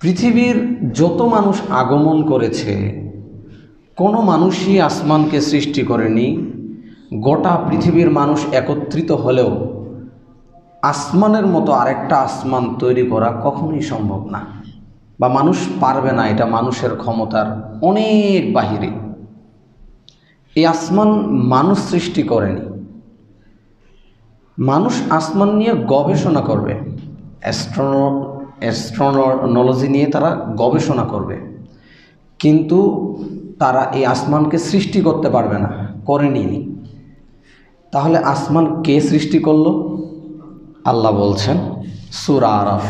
পৃথিবীর যত মানুষ আগমন করেছে, কোনো মানুষই আসমানকে সৃষ্টি করেনি। গোটা পৃথিবীর মানুষ একত্রিত হলেও আসমানের মতো আরেকটা আসমান তৈরি করা কখনোই সম্ভব না, বা মানুষ পারবে না। এটা মানুষের ক্ষমতার অনেক বাহিরে। এই আসমান মানুষ সৃষ্টি করেনি। মানুষ আসমান নিয়ে গবেষণা করবে, অ্যাস্ট্রোনলজি নিয়ে তারা গবেষণা করবে, কিন্তু তারা এই আসমানকে সৃষ্টি করতে পারবে না, করেনি। তাহলে আসমান কে সৃষ্টি করলো? আল্লাহ বলছেন সূরা আরাফ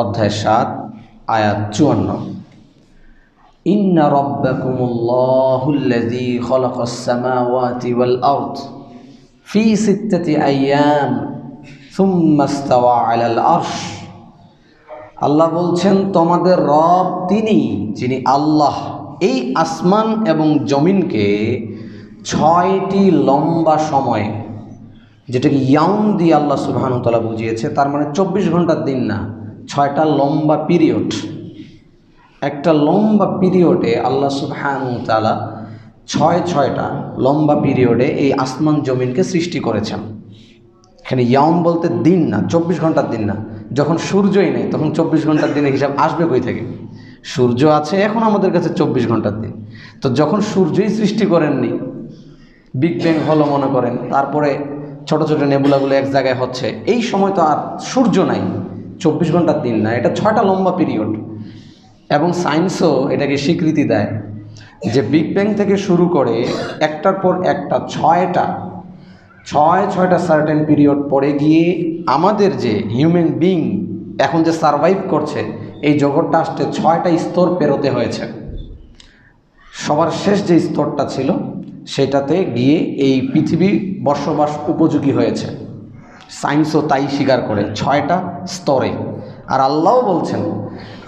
অধ্যায় 7 আয়াত 54, ইন্না রাব্বাকুমুল্লাহুল্লাযী খালাকাস সামাওয়াতি ওয়াল আরদ ফি সিত্তাতি আইয়াম সুম্মা ইসতাওয়া আলাল আরশ। আল্লাহ বলছেন, তোমাদের রব তিনি, যিনি আল্লাহ এই আসমান এবং জমিনকে 6টি লম্বা সময়ে, যেটাকে ইয়াউম দিয়ে আল্লাহ সুবহানাহু ওয়া তাআলা বুঝিয়েছে, তার মানে 24 ঘন্টার দিন না, 6টা লম্বা পিরিয়ড। একটা লম্বা পিরিয়ডে আল্লাহ সুবহানাহু ওয়া তাআলা 6টা লম্বা পিরিয়ডে এই আসমান জমিনকে সৃষ্টি করেছেন। এখানে ইয়াউম বলতে দিন না, 24 ঘন্টার দিন না। যখন সূর্যই নেই তখন 24 ঘন্টার দিনের হিসাব আসবে কই থেকে? সূর্য আছে এখন আমাদের কাছে 24 ঘন্টার দিন। তো যখন সূর্যই সৃষ্টি করেননি, বিগ ব্যাং হলো মনে করেন, তারপরে ছোট ছোট নেবুলাগুলো এক জায়গায় হচ্ছে, এই সময় তো আর সূর্য নাই, 24 ঘন্টার দিন না, এটা 6টা লম্বা পিরিয়ড। এবং সায়েন্সও এটাকে স্বীকৃতি দেয় যে বিগ ব্যাং থেকে শুরু করে একটার পর একটা 6টা সার্টেন পিরিয়ড পরে গিয়ে আমাদের যে হিউম্যান বিং এখন যে সারভাইভ করছে, এই জগৎটা আসতে 6টা স্তর পেরোতে হয়েছে। সবার শেষ যে স্তরটা ছিল সেটাতে গিয়ে এই পৃথিবী বসবাস উপযোগী হয়েছে। সায়েন্সও তাই স্বীকার করে, 6টা স্তরে। আর আল্লাহও বলছেন,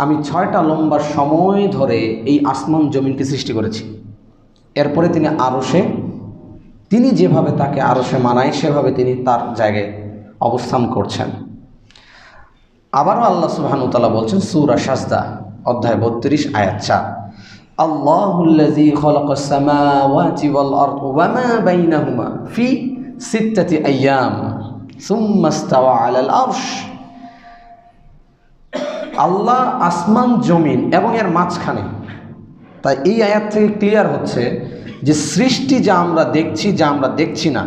আমি 6টা লম্বা সময় ধরে এই আসমান জমিনকে সৃষ্টি করেছি। এরপরে তিনি আরশে, তিনি যেভাবে তাকে আরশে মানায় সেভাবে তিনি তার জায়গায় অবস্থান করছেন। আবারও আল্লাহ সুবহানাহু ওয়া তাআলা বলছেন সূরা সাজদা অধ্যায় 32 আয়াত 4, আল্লাহুল্লাযী খালাকাস সামাওয়াতি ওয়াল আরদ ওয়া মা বাইনাহুমা ফি সিত্তাতি আইয়াম সুম্মা ইসতাওয়া আলাল আরশ। আল্লাহ আসমান জমিন এবং এর মাঝখানে। তাই এই আয়াত থেকে ক্লিয়ার হচ্ছে যে সৃষ্টি যা আমরা দেখছি, যা আমরা দেখছি না,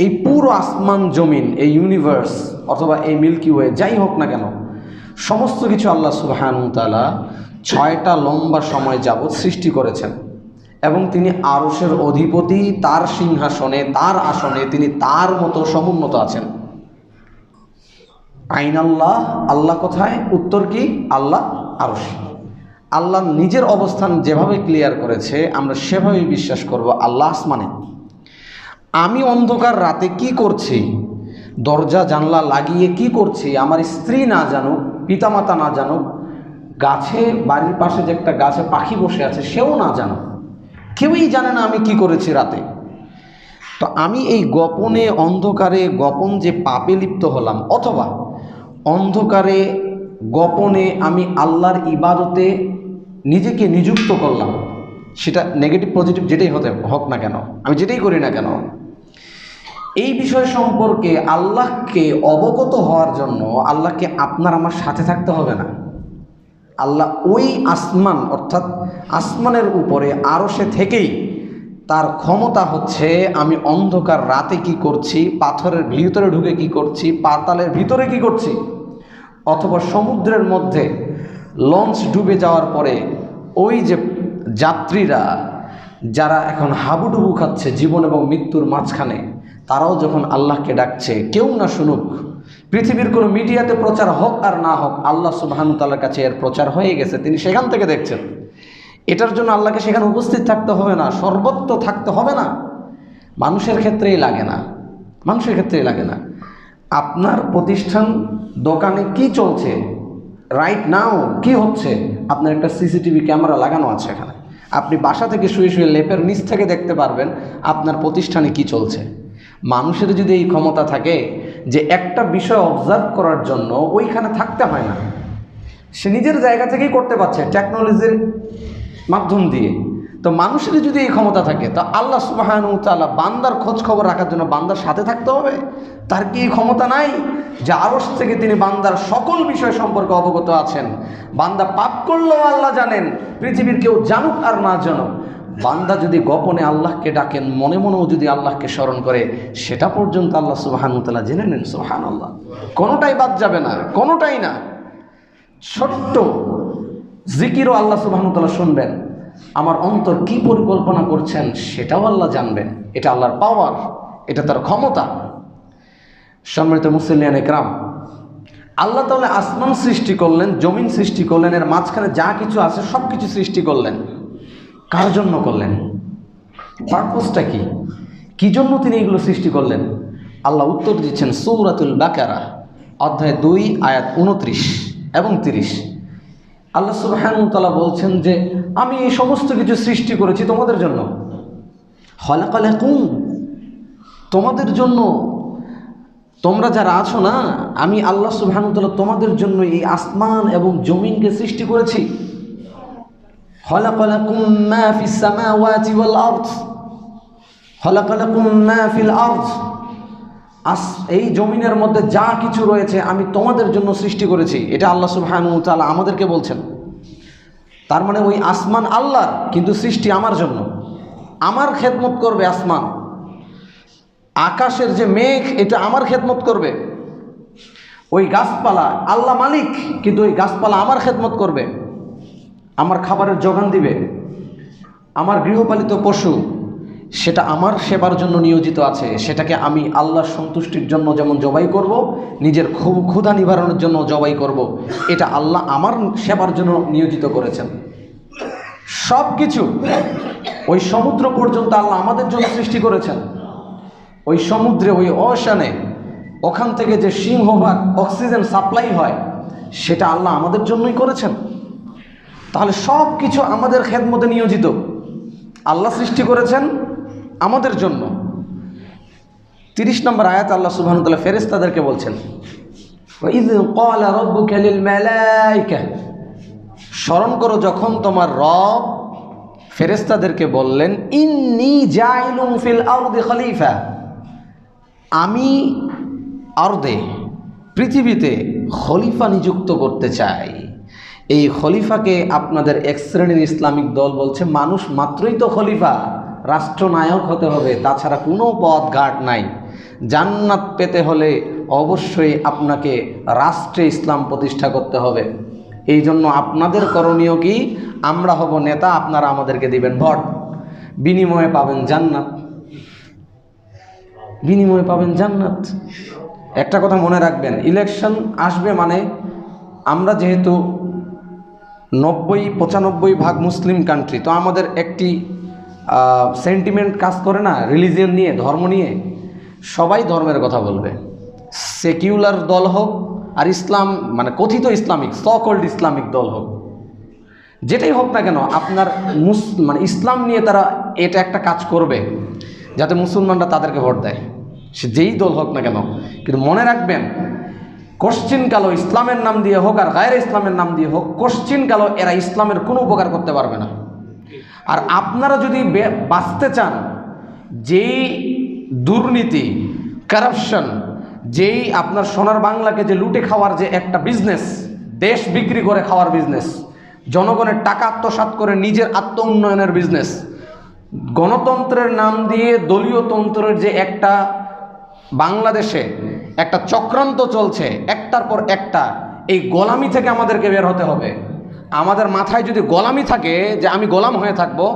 এই পুরো আসমান জমিন, এই ইউনিভার্স অথবা এই মিল্কি ওয়ে যাই হোক না কেন, সমস্ত কিছু আল্লাহ সুবহানাহু ওয়া তাআলা 6টা লম্বা সময় যাবৎ সৃষ্টি করেছেন। এবং তিনি আরশের অধিপতি, তার সিংহাসনে, তার আসনে তিনি তার মতো সমুন্নত আছেন। আইন আল্লাহ, আল্লাহ কোথায়? উত্তর কি? আল্লাহ আরশ। আল্লাহ নিজের অবস্থান যেভাবে ক্লিয়ার করেছে আমরা সেভাবেই বিশ্বাস করব আল্লাহ আসমানে। আমি অন্ধকার রাতে কি করছি, দরজা জানলা লাগিয়ে কি করছি, আমার স্ত্রী না জানুক, পিতামাতা না জানুক, গাছে, বাড়ির পাশে যে একটা গাছে পাখি বসে আছে সেও না জানুক, কেউই জানে না আমি কি করেছি রাতে। তো আমি এই গোপনে, অন্ধকারে, গোপন যে পাপে লিপ্ত হলাম, অথবা অন্ধকারে গোপনে আমি আল্লাহর ইবাদতে নিজেকে নিযুক্ত করলাম, সেটা নেগেটিভ পজিটিভ যেটাই হোক না কেন, আমি যেটাই করি না কেন, এই বিষয় সম্পর্কে আল্লাহকে অবগত হওয়ার জন্য আল্লাহকে আপনার আমার সাথে থাকতে হবে না। আল্লাহ ওই আসমান, অর্থাৎ আসমানের উপরে আরশে থেকেই তার ক্ষমতা হচ্ছে আমি অন্ধকার রাতে কি করছি, পাথরের ভিতরে ঢুকে কি করছি, পাতালের ভিতরে কি করছি, অথবা সমুদ্রের মধ্যে লঞ্চ ডুবে যাওয়ার পরে ওই যে যাত্রীরা যারা এখন হাবুডুবু খাচ্ছে জীবন এবং মৃত্যুর মাঝখানে, তারাও যখন আল্লাহকে ডাকছে, কেউ না শুনুক, পৃথিবীর কোনো মিডিয়াতে প্রচার হোক আর না হোক, আল্লাহ সুবহানাহু ওয়া তাআলার কাছে এর প্রচার হয়ে গেছে, তিনি সেখান থেকে দেখছেন। এটার জন্য আল্লাহকে সেখানে উপস্থিত থাকতে হবে না, সর্বত্র থাকতে হবে না। মানুষের ক্ষেত্রেই লাগে না, মানুষের ক্ষেত্রেই লাগে না। আপনার প্রতিষ্ঠান, দোকানে কি চলছে রাইট নাও, কি হচ্ছে, আপনার একটা সিসিটিভি ক্যামেরা লাগানো আছে এখানে। আপনি বাসা থেকে শুয়ে শুয়ে লেপের নিচ থেকে দেখতে পারবেন আপনার প্রতিষ্ঠানে কি চলছে। মানুষের যদি এই ক্ষমতা থাকে যে একটা বিষয় অবজার্ভ করার জন্য ওইখানে থাকতে হয় না, সে নিজের জায়গা থেকেই করতে পারছে টেকনোলজির মাধ্যম দিয়ে। তো মানুষের যদি এই ক্ষমতা থাকে, তো আল্লাহ সুবহানাহু ওয়া তাআলা বান্দার খোঁজ খবর রাখার জন্য বান্দার সাথে থাকতে হবে? তার কি এই ক্ষমতা নাই যে আরশ থেকে তিনি বান্দার সকল বিষয় সম্পর্কে অবগত আছেন? বান্দা পাপ করলেও আল্লাহ জানেন, পৃথিবীর কেউ জানুক আর না জানুক, বান্দা যদি গোপনে আল্লাহকে ডাকেন, মনে মনেও যদি আল্লাহকে স্মরণ করে, সেটা পর্যন্ত আল্লাহ সুবহানাহু ওয়া তাআলা জেনে নেন। সুবহানাল্লাহ, কোনোটাই বাদ যাবে না, কোনোটাই না। ছোট্ট জিকিরও আল্লাহ সুবহানাহু ওয়া তাআলা শুনবেন, আমার অন্তর কি পরিকল্পনা করছেন সেটাও আল্লাহ জানবেন। এটা আল্লাহর পাওয়ার, এটা তার ক্ষমতা। সম্মানিত মুসলিয়ান একরাম, আল্লাহ তাআলা আসমান সৃষ্টি করলেন, জমিন সৃষ্টি করলেন, এর মাঝখানে যা কিছু আছে সব কিছু সৃষ্টি করলেন। কার জন্য করলেন? পারপোজটা কি? কি জন্য তিনি এগুলো সৃষ্টি করলেন? আল্লাহ উত্তর দিচ্ছেন সূরাতুল বাকারা অধ্যায় 2 আয়াত 29 এবং 30। আল্লাহ সুবহানাহু ওয়া তাআলা বলছেন যে আমি এই সমস্ত কিছু সৃষ্টি করেছি তোমাদের জন্য। খালাকালাকুম, তোমাদের জন্য। তোমরা যারা আছো না, আমি আল্লাহ সুবহানাহু ওয়া তাআলা তোমাদের জন্য এই আসমান এবং জমিনকে সৃষ্টি করেছি। খালাকালাকুম মা ফিস সামাওয়াতি ওয়াল আরদ, খালাকালাকুম মা ফিল আরদ, এই জমিনের মধ্যে যা কিছু রয়েছে আমি তোমাদের জন্য সৃষ্টি করেছি। এটা আল্লাহ সুবহানাহু ওয়া তাআলা আমাদেরকে বলছেন। তার মানে ওই আসমান আল্লাহর, কিন্তু সৃষ্টি আমার জন্য। আমার খেদমত করবে আসমান। আকাশের যে মেঘ, এটা আমার খেদমত করবে। ওই গাছপালা, আল্লাহ মালিক, কিন্তু ওই গাছপালা আমার খেদমত করবে, আমার খাবারের যোগান দিবে। আমার গৃহপালিত পশু, সেটা আমার সেবার জন্য নিয়োজিত আছে। সেটাকে আমি আল্লাহর সন্তুষ্টির জন্য যেমন জবাই করব, নিজের ক্ষুধা নিবারণের জন্য জবাই করব। এটা আল্লাহ আমার সেবার জন্য নিয়োজিত করেছেন। সব কিছু, ওই সমুদ্র পর্যন্ত আল্লাহ আমাদের জন্য সৃষ্টি করেছেন। ওই সমুদ্রে, ওই ওশানে, ওখান থেকে যে সিংহভাগ অক্সিজেন সাপ্লাই হয়, সেটা আল্লাহ আমাদের জন্যই করেছেন। তাহলে সব কিছু আমাদের খেদমতে নিয়োজিত। আল্লাহ সৃষ্টি করেছেন আমাদের জন্য। 30 নম্বর আয়াত আল্লাহ সুবহানাহু ওয়া তাআলা ফেরেশতাদেরকে বলছেন, ওয়াইয ক্বালা রাব্বুকা লিল মালায়েকা, স্মরণ করো যখন তোমার রব ফেরেশতাদেরকে বললেন, ইন্নী জাইলুন ফিল আরদি খলিফা, আমি আরদে, পৃথিবীতে খলিফা নিযুক্ত করতে চাই। এই খলিফাকে আপনাদের এক শ্রেণীর ইসলামিক দল বলছে মানুষ মাত্রই তো খলিফা, রাষ্ট্রনায়ক হতে হবে, তাছাড়া কোনো পথ ঘাট নাই। জান্নাত পেতে হলে অবশ্যই আপনাকে রাষ্ট্রে ইসলাম প্রতিষ্ঠা করতে হবে। এই জন্য আপনাদের করণীয় কি? আমরা হব নেতা, আপনারা আমাদেরকে দিবেন ভোট, বিনিময়ে পাবেন জান্নাত, বিনিময়ে পাবেন জান্নাত। একটা কথা মনে রাখবেন, ইলেকশন আসবে মানে আমরা যেহেতু 90-95 মুসলিম কান্ট্রি, তো আমাদের একটি সেন্টিমেন্ট কাজ করে না, রিলিজিয়ন নিয়ে, ধর্ম নিয়ে। সবাই ধর্মের কথা বলবে, সেকুলার দল হোক আর ইসলাম মানে কথিত ইসলামিক, সো-কল্ড ইসলামিক দল হোক, যেটাই হোক না কেন, আপনার মানে ইসলাম নিয়ে তারা এটা একটা কাজ করবে যাতে মুসলমানরা তাদেরকে ভোট দেয়, সে যেই দল হোক না কেন। কিন্তু মনে রাখবেন, কোশ্চিনকালও ইসলামের নাম দিয়ে হোক আর গায়রে ইসলামের নাম দিয়ে হোক, কোশ্চিনকালও এরা ইসলামের কোনো উপকার করতে পারবে না। আর আপনারা যদি বাঁচতে চান, যেই দুর্নীতি, কারাপশন, যেই আপনার সোনার বাংলাকে যে লুটে খাওয়ার যে একটা বিজনেস, দেশ বিক্রি করে খাওয়ার বিজনেস, জনগণের টাকা আত্মসাৎ করে নিজের আত্ম উন্নয়নের বিজনেস, গণতন্ত্রের নাম দিয়ে দলীয় তন্ত্রের যে একটা বাংলাদেশে একটা চক্রান্ত চলছে একটার পর একটা, এই গোলামি থেকে আমাদেরকে বের হতে হবে। আমাদের মাথায় যদি গোলামি থাকে যে আমি গোলাম হয়ে থাকবো,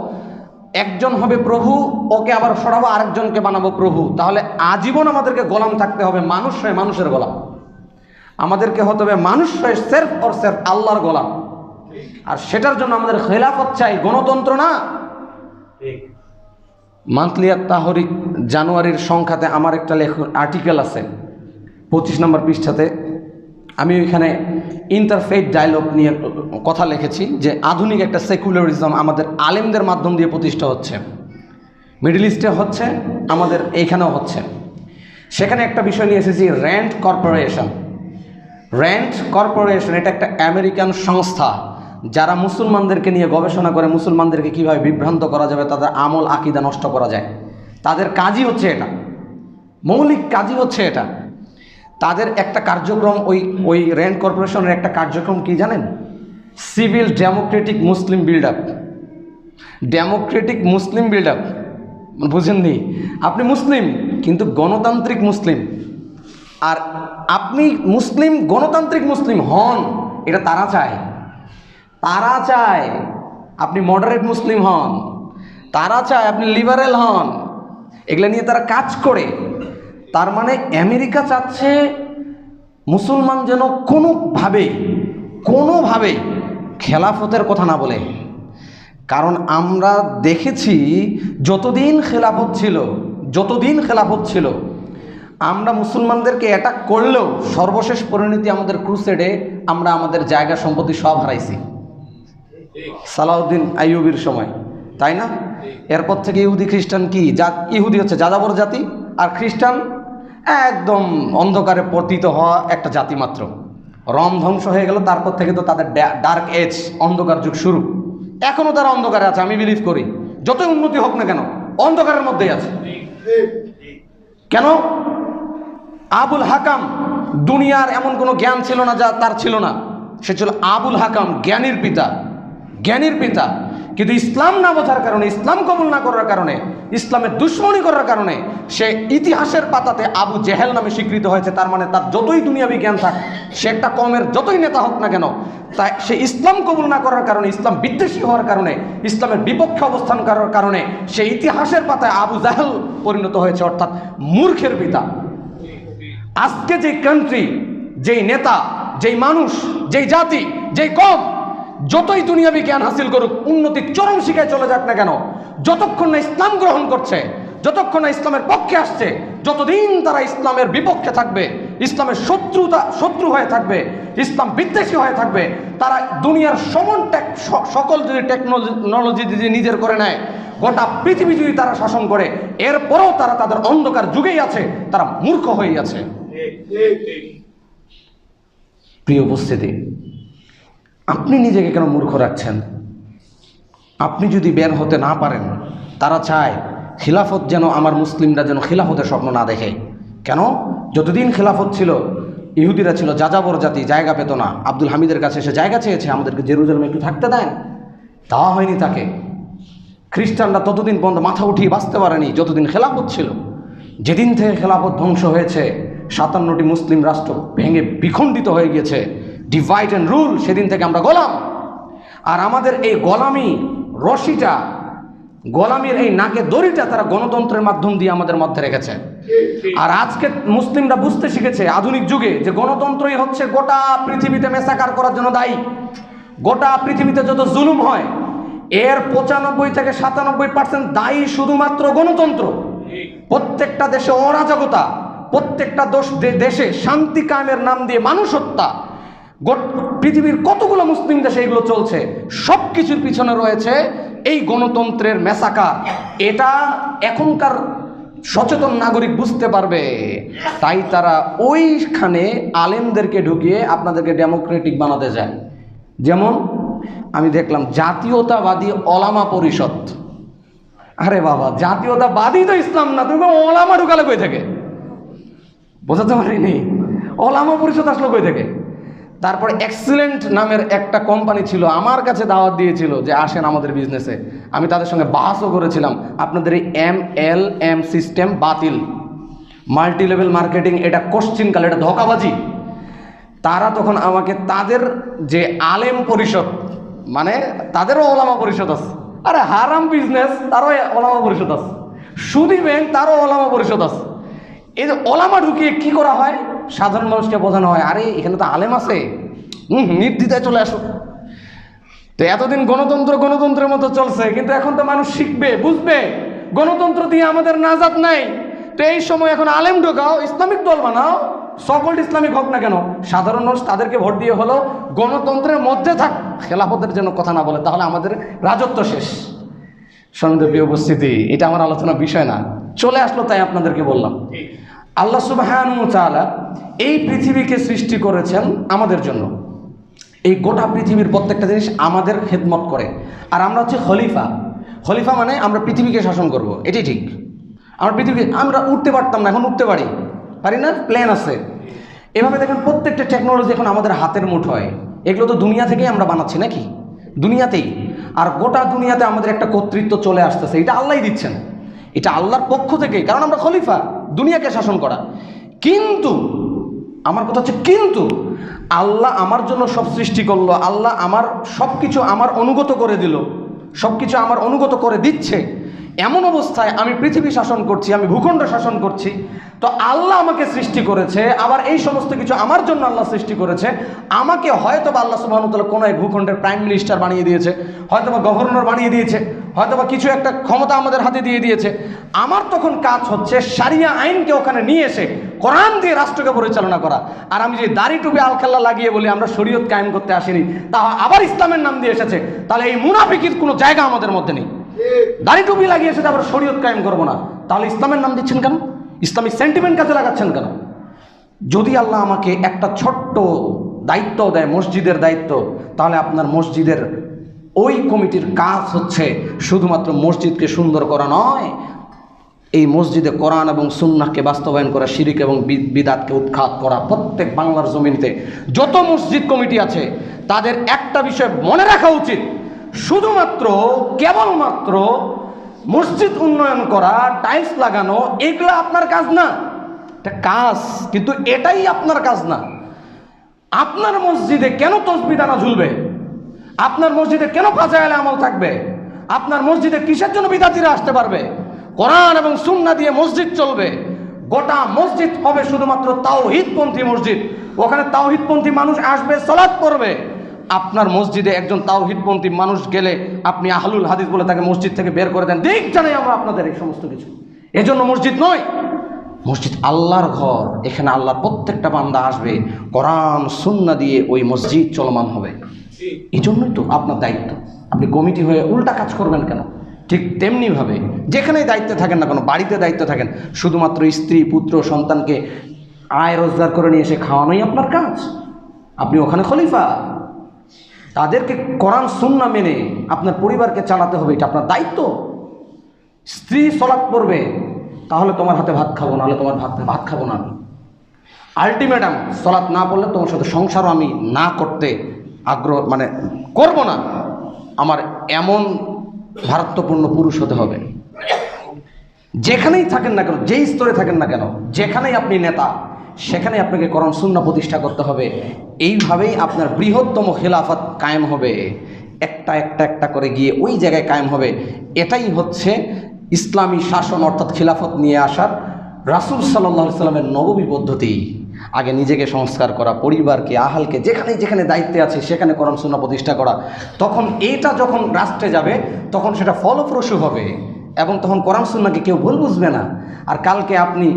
একজন হবে প্রভু, ওকে আবার সরাবো, আরেকজনকে বানাবো প্রভু, তাহলে আজীবন আমাদেরকে গোলাম থাকতে হবে। মানুষ হয়ে মানুষের গোলাম, আমাদেরকে হতে হবে মানুষ হয়ে সেরফ আর সেরফ আল্লাহর গোলাম। আর সেটার জন্য আমাদের খেলাফত চাই, গণতন্ত্র না। মান্থলি তাহরিক জানুয়ারির সংখ্যাতে আমার একটা আর্টিকেল আছে 25 নম্বর পৃষ্ঠাতে। আমি ওইখানে ইন্টারফেথ ডায়ালগ নিয়ে কথা লিখেছি যে আধুনিক একটা সেকুলারিজম আমাদের আলেমদের মাধ্যম দিয়ে প্রতিষ্ঠা হচ্ছে, মিডল ইস্টে হচ্ছে, আমাদের এইখানেও হচ্ছে। সেখানে একটা বিষয় নিয়ে এসেছি, র্যান্ড কর্পোরেশন। র্যান্ড কর্পোরেশন এটা একটা আমেরিকান সংস্থা যারা মুসলমানদেরকে নিয়ে গবেষণা করে মুসলমানদেরকে কীভাবে বিভ্রান্ত করা যাবে, তাদের আমল আকিদা নষ্ট করা যায়। তাদের কাজই হচ্ছে এটা, মৌলিক কাজই হচ্ছে এটা। তাদের একটা কার্যক্রম, ওই র্যান্ড কর্পোরেশনের একটা কার্যক্রম কি জানেন? সিভিল ডেমোক্রেটিক মুসলিম বিল্ড আপ। ডেমোক্রেটিক মুসলিম বিল্ড আপ বুঝেননি? আপনি মুসলিম কিন্তু গণতান্ত্রিক মুসলিম, আর আপনি মুসলিম গণতান্ত্রিক মুসলিম হন, এটা তারা চায়। তারা চায় আপনি মডারেট মুসলিম হন, তারা চায় আপনি লিবারেল হন, এগুলো নিয়ে তারা কাজ করে। তার মানে আমেরিকা চাচ্ছে মুসলমান যেন কোনোভাবেই খেলাফতের কথা না বলে। কারণ আমরা দেখেছি যতদিন খেলাফত ছিল আমরা মুসলমানদেরকে অ্যাটাক করলেও সর্বশেষ পরিণতি আমাদের ক্রুসেডে আমরা আমাদের জায়গা সম্পত্তি সব হারাইছি, সালাউদ্দিন আইয়ুবির সময়, তাই না? এরপর থেকে ইহুদি খ্রিস্টান ইহুদি হচ্ছে যাযাবর জাতি, আর খ্রিস্টান একদম অন্ধকারে পতিত হওয়া একটা জাতি মাত্র। রম ধ্বংস হয়ে গেল, তারপর থেকে তো তাদের ডার্ক এজ, অন্ধকার যুগ শুরু। এখনও তারা অন্ধকারে আছে, আমি বিলিভ করি। যতই উন্নতি হোক না কেন অন্ধকারের মধ্যেই আছে। কেন? আবুল হাকাম দুনিয়ার এমন কোনো জ্ঞান ছিল না যা তার ছিল না। সে ছিল আবুল হাকাম, জ্ঞানীর পিতা। কিন্তু ইসলাম না বোঝার কারণে, ইসলাম কবুল না করার কারণে, ইসলামের দুশ্মনী করার কারণে সে ইতিহাসের পাতাতে আবু জেহেল নামে স্বীকৃত হয়েছে। তার মানে তার যতই দুনিয়াবি জ্ঞান থাক, সে একটা কমের যতই নেতা হোক না কেন, তাই সে ইসলাম কবুল না করার কারণে, ইসলাম বিদ্বেষী হওয়ার কারণে, ইসলামের বিপক্ষে অবস্থান করার কারণে সে ইতিহাসের পাতায় আবু জাহেল পরিণত হয়েছে, অর্থাৎ মূর্খের পিতা। আজকে যে কান্ট্রি, যেই নেতা, যেই মানুষ, যেই জাতি, যেই কম যতই দুনিয়াবি জ্ঞান হাসিল করুক, উন্নতির চরম শিখায় চলে যাক না কেন, যতক্ষণ না ইসলাম গ্রহণ করছে, যতক্ষণ না ইসলামের পক্ষে আসছে, যতদিন তারা ইসলামের বিপক্ষে থাকবে, ইসলামের শত্রু হয়ে থাকবে, ইসলাম বিদ্বেষী হয়ে থাকবে, তারা দুনিয়ার সকল যদি টেকনোলজি যদি নিজের করে নেয়, গোটা পৃথিবী যদি তারা শাসন করে, এরপরেও তারা তাদের অন্ধকার যুগেই আছে, তারা মূর্খ হয়ে আছে। প্রিয় উপস্থিতি, আপনি নিজেকে কেন মূর্খ রাখছেন? আপনি যদি বের হতে না পারেন, তারা চায় খিলাফত যেন, আমার মুসলিমরা যেন খিলাফতের স্বপ্ন না দেখে। কেন? যতদিন খিলাফত ছিল ইহুদিরা ছিল যাযাবর জাতি, জায়গা পেত না। আব্দুল হামিদের কাছে এসে জায়গা চেয়েছে, আমাদেরকে জেরুজালেমে একটু থাকতে দেন, দেওয়া হয়নি তাকে। খ্রিস্টানরা ততদিন পর্যন্ত মাথা উঠিয়ে বাঁচতে পারেনি যতদিন খেলাফত ছিল। যেদিন থেকে খেলাফত ধ্বংস হয়েছে, 57টি মুসলিম রাষ্ট্র ভেঙে বিখণ্ডিত হয়ে গিয়েছে, ডিভাইড অ্যান্ড রুল, সেদিন থেকে আমরা গোলাম। আর আমাদের এই গোলামির এই নাকে দড়িটা তারা গণতন্ত্রের মাধ্যম দিয়ে আমাদের মধ্যে রেখেছে। আর আজকে মুসলিমরা বুঝতে শিখেছে আধুনিক যুগে যে গণতন্ত্রই হচ্ছে গোটা পৃথিবীতে মেসাকার করার জন্য দায়ী। গোটা পৃথিবীতে যত জুলুম হয় এর 95 থেকে 97% দায়ী শুধুমাত্র গণতন্ত্র। প্রত্যেকটা দেশে অরাজকতা, প্রত্যেকটা দেশে শান্তি কায়েমের নাম দিয়ে মানুষ হত্যা, পৃথিবীর কতগুলো মুসলিম দেশে এগুলো চলছে। সব কিছুর পিছনে রয়েছে এই গণতন্ত্রের মেসাকার। এটা এখনকার সচেতন নাগরিক বুঝতে পারবে, তাই তারা ওইখানে আলেমদেরকে ঢুকিয়ে আপনাদেরকে ডেমোক্রেটিক বানাতে যায়। যেমন আমি দেখলাম জাতীয়তাবাদী ওলামা পরিষদ। আরে বাবা, জাতীয়তাবাদী তো ইসলাম না, তুমি ওলামা ঢুকালে কই থেকে? বোঝাতে পারিনি। ওলামা পরিষদ আসলো কই থেকে? তারপরে এক্সিলেন্ট নামের একটা কোম্পানি ছিল, আমার কাছে দাওয়াত দিয়েছিল যে আসেন আমাদের বিজনেসে। আমি তাদের সঙ্গে বাহাসও করেছিলাম, আপনাদের এই MLM সিস্টেম বাতিল, মাল্টি লেভেল মার্কেটিং, এটা কোশ্চিনকাল, এটা ধোঁকাবাজি। তারা তখন আমাকে তাদের যে আলেম পরিষদ, মানে তাদেরও ওলামা পরিষদ আছে, আরে হারাম বিজনেস তারও ওলামা পরিষদ আছে, সুদী ব্যাংক তারও ওলামা পরিষদ আছে। এই যে ওলামা ঢুকিয়ে কি করা হয়, সাধারণ মানুষকে বোঝানো হয় আরে এখানে তো আলেম আছে, নির্দ্বিধায় চলে আসো। তো এতদিন গণতন্ত্রের মতো চলছে, কিন্তু এখন তো মানুষ শিখবে, বুঝবে গণতন্ত্র দিয়ে আমাদের নাজাত নাই। তো এই সময় এখন আলেম ঢোকাও, ইসলামিক দল বানাও, সকল ইসলামিক হোক না কেন, সাধারণ মানুষ তাদেরকে ভোট দিয়ে হলো গণতন্ত্রের মধ্যে থাক, খেলাফতের জন্য কথা না বলে, তাহলে আমাদের রাজত্ব শেষ। সম্মানিত প্রিয় উপস্থিতি, এটা আমার আলোচনার বিষয় না, চলে আসলো তাই আপনাদেরকে বললাম। আল্লাহ সুবহানাহু ওয়া তাআলা এই পৃথিবীকে সৃষ্টি করেছেন আমাদের জন্য। এই গোটা পৃথিবীর প্রত্যেকটা জিনিস আমাদের খেদমত করে। আর আমরা হচ্ছে খলিফা। খলিফা মানে আমরা পৃথিবীকে শাসন করব, এটাই ঠিক। আমরা উঠতে পারতাম না, এখন উঠতে পারি না, প্ল্যান আছে। এভাবে দেখেন প্রত্যেকটা টেকনোলজি এখন আমাদের হাতের মুঠোয়। এগুলো তো দুনিয়া থেকেই আমরা বানাচ্ছি নাকি, দুনিয়াতেই। আর গোটা দুনিয়াতে আমাদের একটা কর্তৃত্ব চলে আসতেছে, এটা আল্লাহই দিচ্ছেন, এটা আল্লাহর পক্ষ থেকেই, কারণ আমরা খলিফা, দুনিয়াকে শাসন করা। কিন্তু আমার কথা হচ্ছে, কিন্তু আল্লাহ আমার জন্য সব সৃষ্টি করলো, আল্লাহ আমার সব কিছু আমার অনুগত করে দিল, সব কিছু আমার অনুগত করে দিচ্ছে। এমন অবস্থায় আমি পৃথিবী শাসন করছি, আমি ভূখণ্ড শাসন করছি, তো আল্লাহ আমাকে সৃষ্টি করেছে, আবার এই সমস্ত কিছু আমার জন্য আল্লাহ সৃষ্টি করেছে। আমাকে হয়তো বা আল্লাহ সুবহানাহু ওয়া তাআলা কোনো এক ভূখণ্ডের প্রাইম মিনিস্টার বানিয়ে দিয়েছে, হয়তো বা গভর্নর বানিয়ে দিয়েছে, হয়তো বা কিছু একটা ক্ষমতা আমাদের হাতে দিয়ে দিয়েছে। আমার তখন কাজ হচ্ছে শারিয়া আইনকে ওখানে নিয়ে এসে কোরআন দিয়ে রাষ্ট্রকে পরিচালনা করা। আর আমি যে দাড়ি টুপি আলখাল্লা লাগিয়ে বলি আমরা শরীয়ত কায়েম করতে আসিনি, তা আবার ইসলামের নাম দিয়ে এসেছে, তাহলে এই মুনাফিকির কোনো জায়গা আমাদের মধ্যে নেই। দাড়ি টুপি লাগিয়ে এসেছে আবার শরীয়ত কায়েম করবো না, তাহলে ইসলামের নাম দিচ্ছেন কেন? ইসলামিক সেন্টিমেন্ট কাজে লাগাচ্ছেন কেন? যদি আল্লাহ আমাকে একটা ছোট্ট দায়িত্ব দেয়, মসজিদের দায়িত্ব, তাহলে আপনার মসজিদের ওই কমিটির কাজ হচ্ছে শুধুমাত্র মসজিদকে সুন্দর করা নয়, এই মসজিদে কোরআন এবং সুন্নাহকে বাস্তবায়ন করা, শিরিক এবং বিদআতকে উৎখাত করা। প্রত্যেক বাংলার জমিনেতে যত মসজিদ কমিটি আছে তাদের একটা বিষয় মনে রাখা উচিত, শুধুমাত্র কেবলমাত্র মসজিদ উন্নয়ন করা, টাইলস লাগানো, এগুলো আপনার কাজ না। এটা কাজ, কিন্তু এটাই আপনার কাজ না। আপনার মসজিদে কেন তসবিহ দানা ঝুলবে? আপনার মসজিদে কেন ফাজাইল আমল থাকবে? আপনার মসজিদে কিসের জন্য বিদাতিরা আসতে পারবে? কোরআন এবং সুন্নাহ দিয়ে মসজিদ চলবে। গোটা মসজিদ হবে শুধুমাত্র তাওহীদপন্থী মসজিদ। ওখানে তাওহীদপন্থী মানুষ আসবে, সালাত পড়বে। আপনার মসজিদে একজন তাওহীদপন্থী মানুষ গেলে আপনি আহলুল হাদিস বলে তাকে মসজিদ থেকে বের করে দেন। ঠিক জানাই আমরা আপনাদের এই সমস্ত কিছু। এজন্য মসজিদ নয়, মসজিদ আল্লাহর ঘর। এখানে আল্লাহর প্রত্যেকটা বান্দা আসবে, কোরআন সুন্নাহ দিয়ে ওই মসজিদ চলমান হবে। এই জন্যই তো আপনার দায়িত্ব। আপনি কমিটি হয়ে উল্টা কাজ করবেন কেন? ঠিক তেমনিভাবে যেখানেই দায়িত্বে থাকেন না কেন, বাড়িতে দায়িত্ব থাকেন, শুধুমাত্র স্ত্রী পুত্র সন্তানকে আয় রোজগার করে নিয়ে এসে খাওয়ানোই আপনার কাজ। আপনি ওখানে খলিফা, তাদেরকে কোরআন সুন্নাহ মেনে আপনার পরিবারকে চালাতে হবে, এটা আপনার দায়িত্ব। স্ত্রী সালাত পড়বে, তাহলে তোমার হাতে ভাত খাবো, নাহলে তোমার ভাত খাবো না আমি। আলটিমেটাম, সালাত না পড়লে তোমার সাথে সংসারও আমি না করতে আগ্রহ করব না। আমার এমন ভারত্বপূর্ণ পুরুষ হতে হবে। যেখানেই থাকেন না কেন, যেই স্তরে থাকেন না কেন, যেখানেই আপনি নেতা, সেখানেই আপনাকে কোরআন সুন্নাহ প্রতিষ্ঠা করতে হবে। এইভাবেই আপনার বৃহত্তম খেলাফত কায়েম হবে, একটা একটা একটা করে গিয়ে ওই জায়গায় কায়েম হবে। এটাই হচ্ছে ইসলামী শাসন অর্থাৎ খিলাফত নিয়ে আসার রাসূল সাল্লাল্লাহু আলাইহি সাল্লামের নববী পদ্ধতি। আগে নিজেকে সংস্কার করা, পরিবারকে, আহালকে, যেখানে যেখানে দায়িত্বে আছে সেখানে কোরআন সুন্নাহ প্রতিষ্ঠা করা। তখন এইটা যখন রাষ্ট্রে যাবে তখন সেটা ফলপ্রসূ হবে এবং তখন কোরআন সুন্নাহকে কেউ ভুল বুঝবে না। আর কালকে আপনি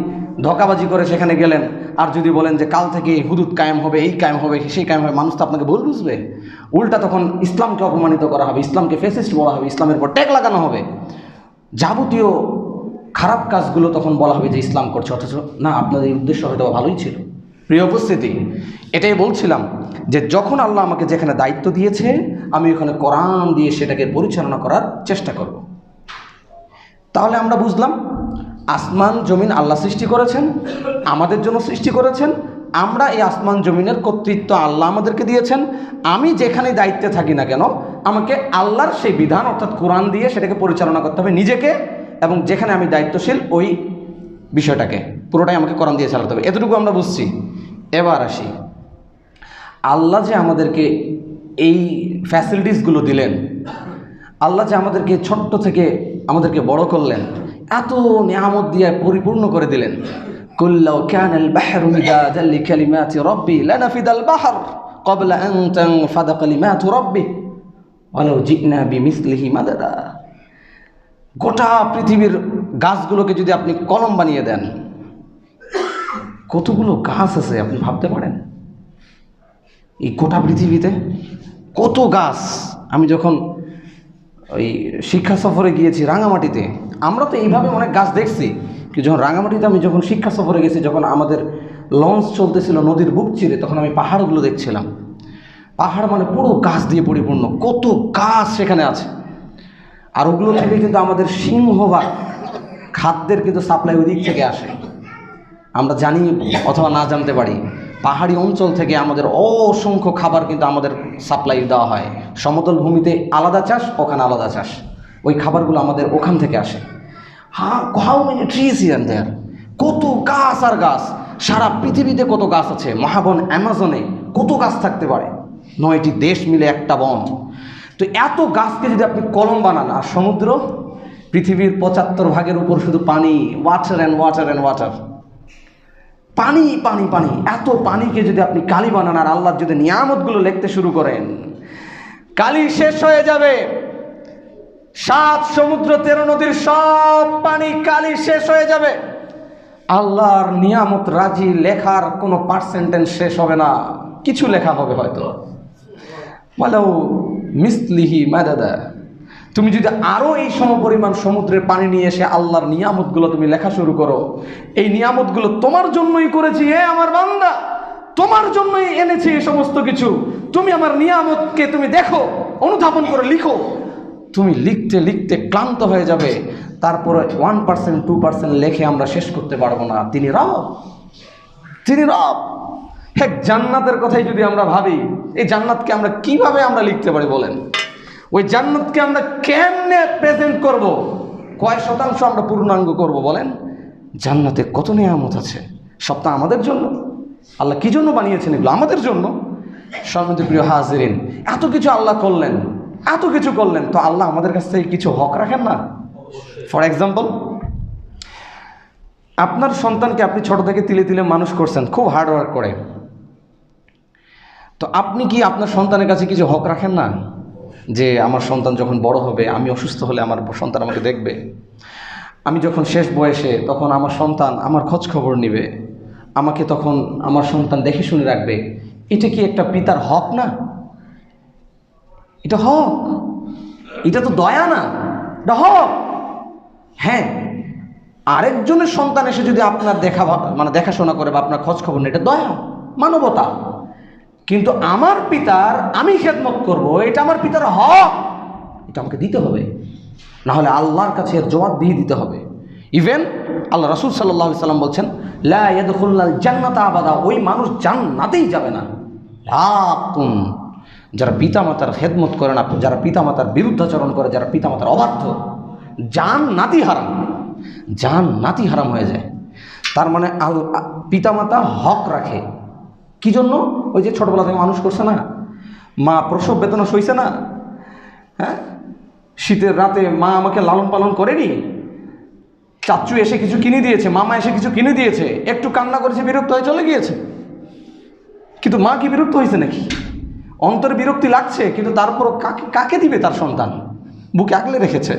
ধোঁকাবাজি করে সেখানে গেলেন আর যদি বলেন যে কাল থেকে এই হুদুদ কায়েম হবে, এই কায়েম হবে, সেই কায়েম হবে, মানুষ তো আপনাকে ভুল বুঝবে। উল্টা তখন ইসলামকে অপমানিত করা হবে, ইসলামকে ফ্যাসিস্ট বলা হবে, ইসলামের উপর ট্যাগ লাগানো হবে। যাবতীয় খারাপ কাজগুলো তখন বলা হবে যে ইসলাম করছে, অথচ না, আপনাদের এই উদ্দেশ্য হয়তো ভালোই ছিল। প্রিয় উপস্থিতি, এটাই বলছিলাম যে যখন আল্লাহ আমাকে যেখানে দায়িত্ব দিয়েছে আমি ওখানে কোরআন দিয়ে সেটাকে পরিচালনা করার চেষ্টা করব। তাহলে আমরা বুঝলাম আসমান জমিন আল্লাহ সৃষ্টি করেছেন, আমাদের জন্য সৃষ্টি করেছেন। আমরা এই আসমান জমিনের কর্তৃত্ব আল্লাহ আমাদেরকে দিয়েছেন। আমি যেখানে দায়িত্বে থাকি না কেন আমাকে আল্লাহর সেই বিধান অর্থাৎ কোরআন দিয়ে সেটাকে পরিচালনা করতে হবে নিজেকে, এবং যেখানে আমি দায়িত্বশীল ওই বিষয়টাকে পুরোটাই আমাকে কোরআন দিয়ে চালাতে হবে। এতটুকু আমরা বুঝছি। এবার আসি, আল্লাহ যে আমাদেরকে এই ফ্যাসিলিটিসগুলো দিলেন, আল্লাহ যে আমাদেরকে ছোট্ট থেকে আমাদেরকে বড় করলেন, এত নিয়ামত দিয়ে পরিপূর্ণ করে দিলেন। কুল্লাউ কানাল বাহরু মিদাদান লিকালিমাতি রাব্বি লানাফিদাল বাহর ক্বাবলা আন তানফাদা কালিমাতু রাব্বি ওয়ালাউ জিনা বিমিসলিহি মাদাদা। গোটা পৃথিবীর গাছগুলোকে যদি আপনি কলম বানিয়ে দেন, কতগুলো গাছ আছে আপনি ভাবতে পারেন? এই গোটা পৃথিবীতে কত গাছ। আমি যখন ওই শিক্ষা সফরে গিয়েছি রাঙামাটিতে, আমরা তো এইভাবে অনেক গাছ দেখছি, কি যখন রাঙামাটিতে আমি যখন শিক্ষা সফরে গেছি, যখন আমাদের লঞ্চ চলতেছিল নদীর বুক চিরে, তখন আমি পাহাড়গুলো দেখছিলাম। পাহাড় মানে পুরো গাছ দিয়ে পরিপূর্ণ, কত গাছ সেখানে আছে। আর ওগুলো থেকে কিন্তু আমাদের সিংহভাগ খাদ্যের কিন্তু সাপ্লাই ওই দিক থেকে আসে। আমরা জানি অথবা না জানতে পারি, পাহাড়ি অঞ্চল থেকে আমাদের অসংখ্য খাবার কিন্তু আমাদের সাপ্লাই দেওয়া হয়। সমতল ভূমিতে আলাদা চাষ, ওখানে আলাদা চাষ, ওই খাবারগুলো আমাদের ওখান থেকে আসে। How many trees here there, কত গাছ আর গাছ। সারা পৃথিবীতে কত গাছ আছে, মহাবন অ্যামাজনে কত গাছ থাকতে পারে, 9টি দেশ মিলে একটা বন। তো এত গাছকে যদি আপনি কলম বানান, আর সমুদ্র পৃথিবীর 75% উপর শুধু পানি, water and water and water, পানি পানি পানি। এত পানিকে যদি আপনি কালি বানান আর আল্লাহর যদি নিয়ামতগুলো লিখতে শুরু করেন, কালি শেষ হয়ে যাবে। 7 সমুদ্র 13 নদীর সব পানি কালি শেষ হয়ে যাবে। আল্লাহর নিয়ামত রাজি লেখার কোনো পার্সেন্টেজ শেষ হবে না, কিছু লেখা হবে হয়তো। বলো মিসলিহি মাদাদা, তুমি যদি আরও এই সমপরিমাণ সমুদ্রের পানি নিয়ে এসে আল্লাহর নিয়ামতগুলো তুমি লেখা শুরু করো, এই নিয়ামতগুলো তোমার জন্যই করেছি হে আমার বান্দা, তোমার জন্যই এনেছি এই সমস্ত কিছু, তুমি আমার নিয়ামতকে তুমি দেখো, অনুধাবন করে লিখো। তুমি লিখতে লিখতে ক্লান্ত হয়ে যাবে, তারপরে 1% 2% লেখে আমরা শেষ করতে পারবো না। তিনি রব, তিনি রব। এক জান্নাতের কথাই যদি আমরা ভাবি, এই জান্নাতকে আমরা কিভাবে আমরা লিখতে পারি বলেন? ওই জান্নাতকে আমরা কেমনে প্রেজেন্ট করব? কয় শতাংশ আমরা পূর্ণাঙ্গ করব বলেন? জান্নাতে কত নিয়ামত আছে, সবটা আমাদের জন্য। আল্লাহ কি জন্য বানিয়েছেন এগুলো? আমাদের জন্য। সম্মানিত প্রিয় হাজিরিন, এত কিছু আল্লাহ করলেন, এত কিছু করলেন, তো আল্লাহ আমাদের কাছ থেকে কিছু হক রাখেন না? ফর এক্সাম্পল, আপনার সন্তানকে আপনি ছোট থেকে তিলে তিলে মানুষ করছেন, খুব হার্ড ওয়ার্ক করে, তো আপনি কি আপনার সন্তানের কাছে কিছু হক রাখেন না? যে আমার সন্তান যখন বড় হবে, আমি অসুস্থ হলে আমার সন্তান আমাকে দেখবে, আমি যখন শেষ বয়সে তখন আমার সন্তান আমার খোঁজ খবর নেবে, আমাকে তখন আমার সন্তান দেখে শুনে রাখবে। এটা কি একটা পিতার হক না? এটা হক, এটা তো দয়া না, এটা হক। হ্যাঁ, আরেকজনের সন্তান এসে যদি আপনার দেখাশোনা করে বা আপনার খোঁজ খবর নেই, এটা দয়া, মানবতা। কিন্তু আমার পিতার আমি খেদমত করব, এটা আমার পিতার হক, এটা আমাকে দিতে হবে, না হলে আল্লাহর কাছে এর জবাব দিয়ে দিতে হবে। ইভেন আল্লাহ রাসূল সাল্লাল্লাহু আলাইহি সাল্লাম বলছেন, লা ইয়াদখুলুল জান্নাতা আবাদা, ওই মানুষ জান্নাতেই যাবে না। লাকুন, যারা পিতামাতার খেদমত করে না, যারা পিতামাতার বিরুদ্ধাচরণ করে, যারা পিতামাতার অবাধ্য, জান্নাতি হারাম, জান্নাতি হারাম হয়ে যায়। তার মানে পিতামাতা হক রাখে। কি জন্য? ওই যে ছোটবেলা থেকে মানুষ করছে না, মা প্রসব বেদনা সইছে না, হ্যাঁ, শীতের রাতে মা আমাকে লালন পালন করেনি, চাচু এসে কিছু কিনে দিয়েছে, মামা এসে কিছু কিনে দিয়েছে, একটু কান্না করেছে, বিরক্ত হয়ে চলে গিয়েছে। কিন্তু মা কি বিরক্ত হয়েছে নাকি? অন্তরে বিরক্তি লাগছে, কিন্তু তারপরও কাকে দিবে তার সন্তান? বুকে আগলে রেখেছে।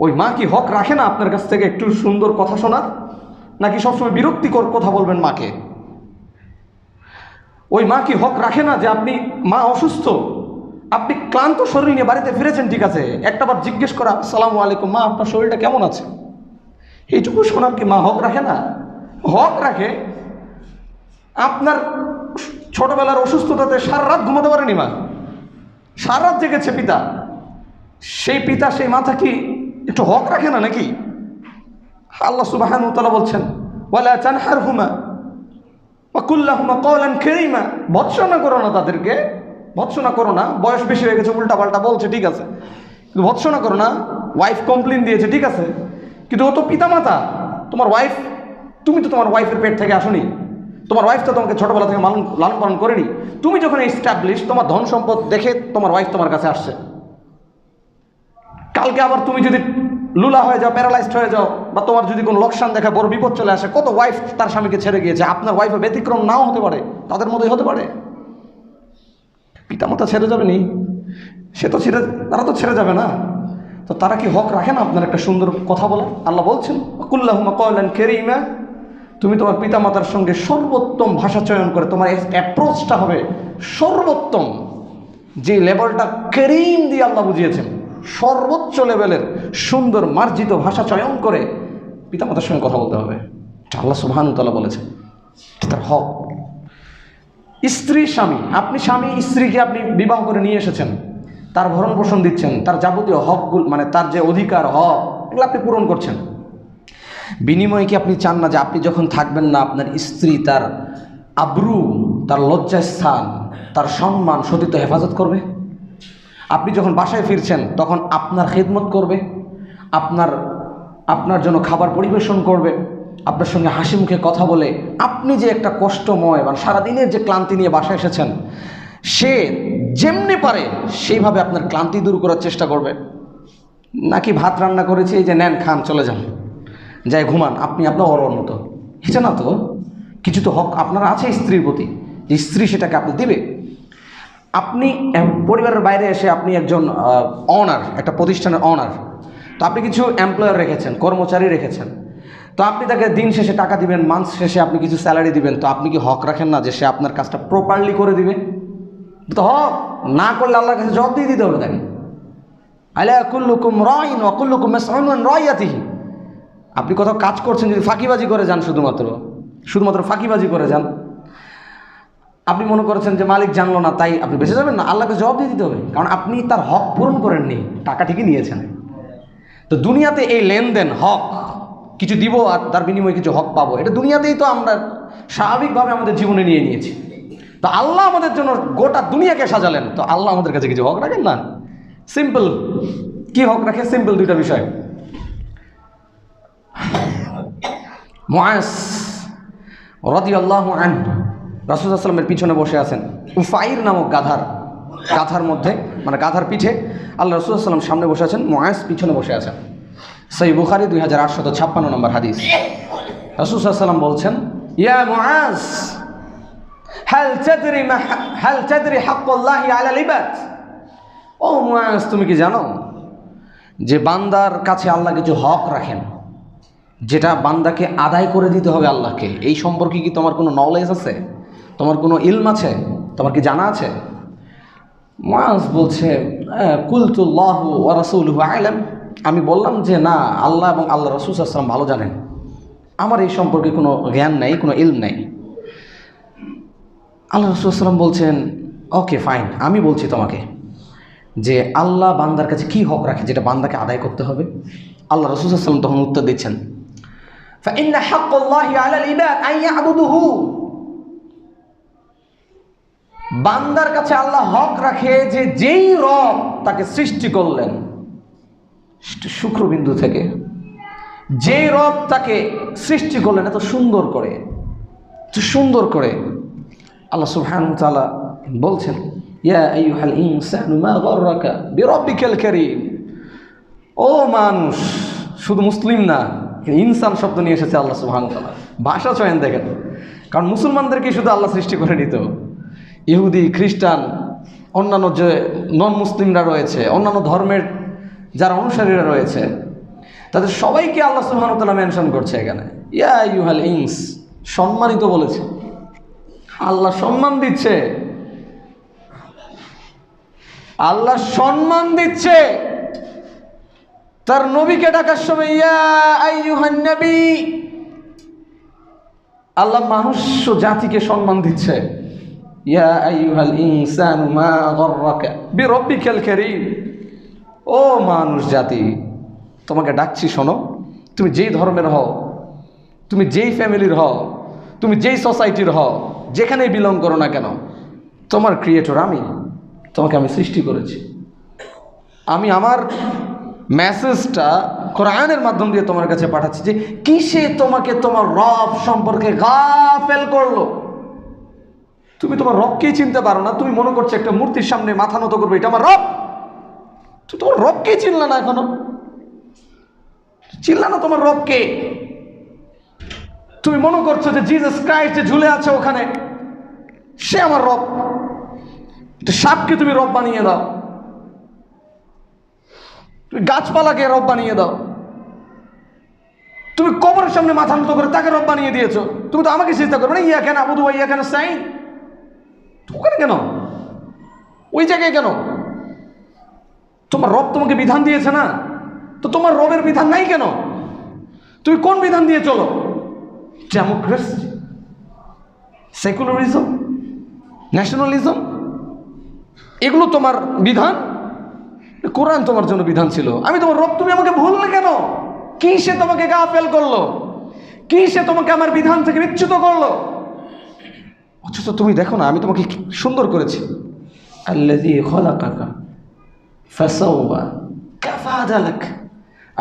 ওই মা কি হক রাখে না আপনার কাছ থেকে একটু সুন্দর কথা শোনার? নাকি সবসময় বিরক্তিকর কথা বলবেন মাকে? ওই মা কি হক রাখে না যে আপনি, মা অসুস্থ, আপনি ক্লান্ত শরীর নিয়ে বাড়িতে ফিরেছেন, ঠিক আছে, একটাবার জিজ্ঞেস করা, আসসালামু আলাইকুম মা, আপনার শরীরটা কেমন আছে, এইটুকু শোনার কি মা হক রাখে না? হক রাখে। আপনার ছোটবেলার অসুস্থতাতে সারা রাত ঘুমাতে পারেনি মা, সারা রাত জেগেছে পিতা, সেই পিতা সেই মাতা কি একটু হক রাখে না নাকি? আল্লাহ সুবহানাহু ওয়া তাআলা বলছেন, ওয়ালা তানহারহুমা ওয়া কুল লাহুমা কওলান কারীমা, ভৎসনা করো না তাদেরকে, ভৎসনা করো না। বয়স বেশি হয়ে গেছে, উল্টা পাল্টা বলছে, ঠিক আছে, কিন্তু ভৎসনা করো না। ওয়াইফ কমপ্লেন দিয়েছে, ঠিক আছে, কিন্তু ও তো পিতামাতা, তোমার ওয়াইফ, তুমি তো তোমার ওয়াইফের পেট থেকে আসনি, তোমার ওয়াইফ তো তোমাকে ছোটবেলা থেকে লালন পালন করেনি। তুমি যখন এস্টাবলিশ, তোমার ধন সম্পদ দেখে তোমার ওয়াইফ তোমার কাছে আসছে। কালকে আবার তুমি যদি লুলা হয়ে যাও, প্যারালাইজড হয়ে যাও, বা তোমার যদি কোনো লোকসান দেখা, বড় বিপদ চলে আসে, কত ওয়াইফ তার স্বামীকে ছেড়ে গিয়েছে। আপনার ওয়াইফের ব্যতিক্রম নাও হতে পারে, তাদের মতোই হতে পারে। পিতামাতা ছেড়ে যাবে নি, সে তো তারা তো ছেড়ে যাবে না। তো তারা কি হক রাখে না আপনার একটা সুন্দর কথা বলা? আল্লাহ বলছেন, কুল লাহুমা কওলান কারীমা, তুমি তোমার পিতামাতার সঙ্গে সর্বোত্তম ভাষা চয়ন করে, তোমার অ্যাপ্রোচটা হবে সর্বোত্তম, যে লেভেলটা করিম দিয়ে আল্লাহ বুঝিয়েছেন, সর্বোচ্চ লেভেলের সুন্দর মার্জিত ভাষা চয়ন করে পিতামাতার সঙ্গে কথা বলতে হবে, এটা আল্লাহ সুবহানাহু ওয়া তাআলা বলেছেন, এটা তার হক। স্ত্রী স্বামী, আপনি স্বামী স্ত্রীকে আপনি বিবাহ করে নিয়ে এসেছেন, তার ভরণ পোষণ দিচ্ছেন, তার যাবতীয় হকগুলো মানে তার যে অধিকার হক এগুলো আপনি পূরণ করছেন। বিনিময়ে কি আপনি চান না যে আপনি যখন থাকবেন না আপনার স্ত্রী তার আব্রু, তার লজ্জাস্থান, তার সম্মান সতীত্ব হেফাজত করবে? আপনি যখন বাসায় ফিরছেন তখন আপনার খেদমত করবে, আপনার জন্য খাবার পরিবেশন করবে, আপনার সঙ্গে হাসি মুখে কথা বলে, আপনি যে একটা কষ্টময় বা সারাদিনের যে ক্লান্তি নিয়ে বাসায় এসেছেন সে যেমনি পারে সেইভাবে আপনার ক্লান্তি দূর করার চেষ্টা করবে? নাকি ভাত রান্না করেছি এই যে নেন খান চলে যান, যাই ঘুমান, আপনি আপনার ওর মতো? এটা না তো, কিছু তো হক আপনার আছে স্ত্রীর প্রতি, যে স্ত্রী সেটাকে আপনি দেবে। আপনি পরিবারের বাইরে এসে আপনি একজন অনার, একটা প্রতিষ্ঠানের অনার, তো আপনি কিছু এমপ্লয়ার রেখেছেন, কর্মচারী রেখেছেন, তো আপনি তাকে দিন শেষে টাকা দিবেন, মাস শেষে আপনি কিছু স্যালারি দিবেন, তো আপনি কি হক রাখেন না যে সে আপনার কাজটা প্রপারলি করে দিবে? তো হক না করলে আল্লাহর কাছে জবাব দিয়ে দিতে হবে তাকে। আলা কুল্লুকুম রাইন ওয়া কুল্লুকুম মাসউলুন আন রাইয়াতিহি। আপনি কোথাও কাজ করছেন, যদি ফাঁকিবাজি করে যান, শুধুমাত্র ফাঁকিবাজি করে যান, আপনি মনে করেছেন যে মালিক জানলো না তাই আপনি বেঁচে যাবেন না, আল্লাহকে জবাব দিয়ে দিতে হবে, কারণ আপনি তার হক পূরণ করেননি, টাকা ঠিকই নিয়েছেন। তো দুনিয়াতে এই লেনদেন, হক কিছু দিব আর তার বিনিময়ে কিছু হক পাবো, এটা দুনিয়াতেই তো আমরা স্বাভাবিকভাবে আমাদের জীবনে নিয়ে নিয়েছি। তো আল্লাহ আমাদের জন্য গোটা দুনিয়াকে সাজালেন, তো আল্লাহ আমাদের কাছে কিছু হক রাখেন না? সিম্পল কি হক রাখে? সিম্পল দুইটা বিষয়। মুআজ রাদিয়াল্লাহু আনহু রাসূলুল্লাহ সাল্লাল্লাহু আলাইহি ওয়াসাল্লামের পিছনে বসে আছেন, উফাইর নামক গাধার মধ্যে, মানে গাধার পিঠে আল্লাহ রাসূলুল্লাহ সাল্লাল্লাহু আলাইহি ওয়াসাল্লাম সামনে বসে আছেন, মুআজ পিছনে বসে আছেন। সহিহ বুখারী 2856 নম্বর হাদিস। রাসূলুল্লাহ সাল্লাল্লাহু আলাইহি ওয়াসাল্লাম বলছেন, ইয়া মুআজ হাল তাদরি হাক্কুল্লাহি আলাল ইবাদ। ও মুআজ, তুমি কি জানো যে বান্দার কাছে আল্লাহ কিছু হক রাখেন, যেটা বান্দাকে আদায় করে দিতে হবে আল্লাহকে? এই সম্পর্কে কি তোমার কোনো নলেজ আছে? তোমার কোনো ইলম আছে? তোমার কি জানা আছে? মুআজ বলছে, কুলতুল্লাহু ওয়া রাসূলুহু আ'লাম। আমি বললাম যে না, আল্লাহ এবং আল্লাহ রাসূল সাল্লাল্লাহু আলাইহি ওয়াসাল্লাম ভালো জানেন, আমার এই সম্পর্কে কোনো জ্ঞান নেই, কোনো ইলম নেই। আল্লাহ রাসূল সাল্লাল্লাহু আলাইহি ওয়াসাল্লাম বলছেন, ওকে ফাইন, আমি বলছি তোমাকে যে আল্লাহ বান্দার কাছে কি হক রাখে যেটা বান্দাকে আদায় করতে হবে। আল্লাহ রাসূল সাল্লাল্লাহু আলাইহি ওয়াসাল্লাম তখন উত্তর দিচ্ছেন, ফাইন্না হাক্কুল্লাহি আলাল ইবাদ আন ইয়াবুদুহু। বান্দার কাছে আল্লাহ হক রাখে যে যেই রব তাকে সৃষ্টি করলেন শুক্রবিন্দু থেকে, যেই রব তাকে সৃষ্টি করলেন এত সুন্দর করে, আল্লাহ সুবহানাহু ওয়া তাআলা বলছেন, ইয়া আইয়ুহাল ইনসানু মা গাররাকা বিরাব্বিকাল কারীম। ও মানুষ, শুধু মুসলিম না, ইনসান শব্দ নিয়ে এসেছে আল্লাহ সুবহানাহু ওয়া তাআলা। ভাষা চয়ন দেখেন, কারণ মুসলমানদেরকে শুধু আল্লাহ সৃষ্টি করে নিত, ইহুদি খ্রিস্টান অন্যান্য যে নন মুসলিমরা রয়েছে, অন্যান্য ধর্মের যারা অনুসারীরা রয়েছে, তাদের সবাইকে আল্লাহ সুবহানাহু ওয়া তাআলা মেনশন করছে এখানে, ইয়া আইয়ুহাল ইনস, সম্মানিত বলেছে। আল্লাহ সম্মান দিচ্ছে, আল্লাহ সম্মান দিচ্ছে তার নবীকে ডাকার সময়, ইয়া আইয়ুহান নবী। আল্লাহ মানুষ জাতিকে সম্মান দিচ্ছে, ইয়া আইয়ুহাল ইনসানু মা গাররাকা বিরাব্বিকাল কারীম। ও মানুষ জাতি, তোমাকে ডাকছি, শোনো, তুমি যেই ধর্মের হও, তুমি যেই ফ্যামিলির হও, তুমি যেই সোসাইটির হও, যেখানেই বিলং করো না কেন, তোমার ক্রিয়েটর আমি, তোমাকে আমি সৃষ্টি করেছি। আমি আমার মেসেজটা কোরআনের মাধ্যম দিয়ে তোমার কাছে পাঠাচ্ছি যে কিসে তোমাকে তোমার রব সম্পর্কে গাফেল করলো। তুমি তোমার রবকেই চিনতে পারো না, তুমি মনে করছো একটা মূর্তির সামনে মাথা নত করবে, এটা আমার রব। তুমি তোমার রবকেই চিনলা না, এখনো চিনলা না তোমার রবকে। তুমি মনে করছো যে জিসাস ক্রাইস্ট যে ঝুলে আছে ওখানে, সে আমার রব। সাপকে তুমি রব বানিয়ে দাও, তুমি গাছপালাকে রব বানিয়ে দাও, তুমি কবরের সামনে মাথা নত করে তাকে রব বানিয়ে দিয়েছো। তুমি তো আমাকে চিন্তা করবে না, ইয়া কেন আবুদু ইয়া কেন সাইন, ওখানে কেন, ওই জায়গায় কেন? তোমার রব তোমাকে বিধান দিয়েছে না, তো তোমার রবের বিধান নাই কেন? তুমি কোন বিধান দিয়ে চলো? ডেমোক্রেসি, সেকুলারিজম, ন্যাশনালিজম, এগুলো তোমার বিধান? কোরআন তোমার জন্য বিধান ছিল। আমি তোমার রব, তুমি আমাকে ভুললে কেন? কি সে তোমাকে গাফেল করলো? কি সে তোমাকে আমার বিধান থেকে বিচ্যুত করলো? অথচ তুমি দেখো না, আমি তোমাকে সুন্দর করেছি। আল্লাযী খালাকাকা ফাসাওয়া কাফাদালাক,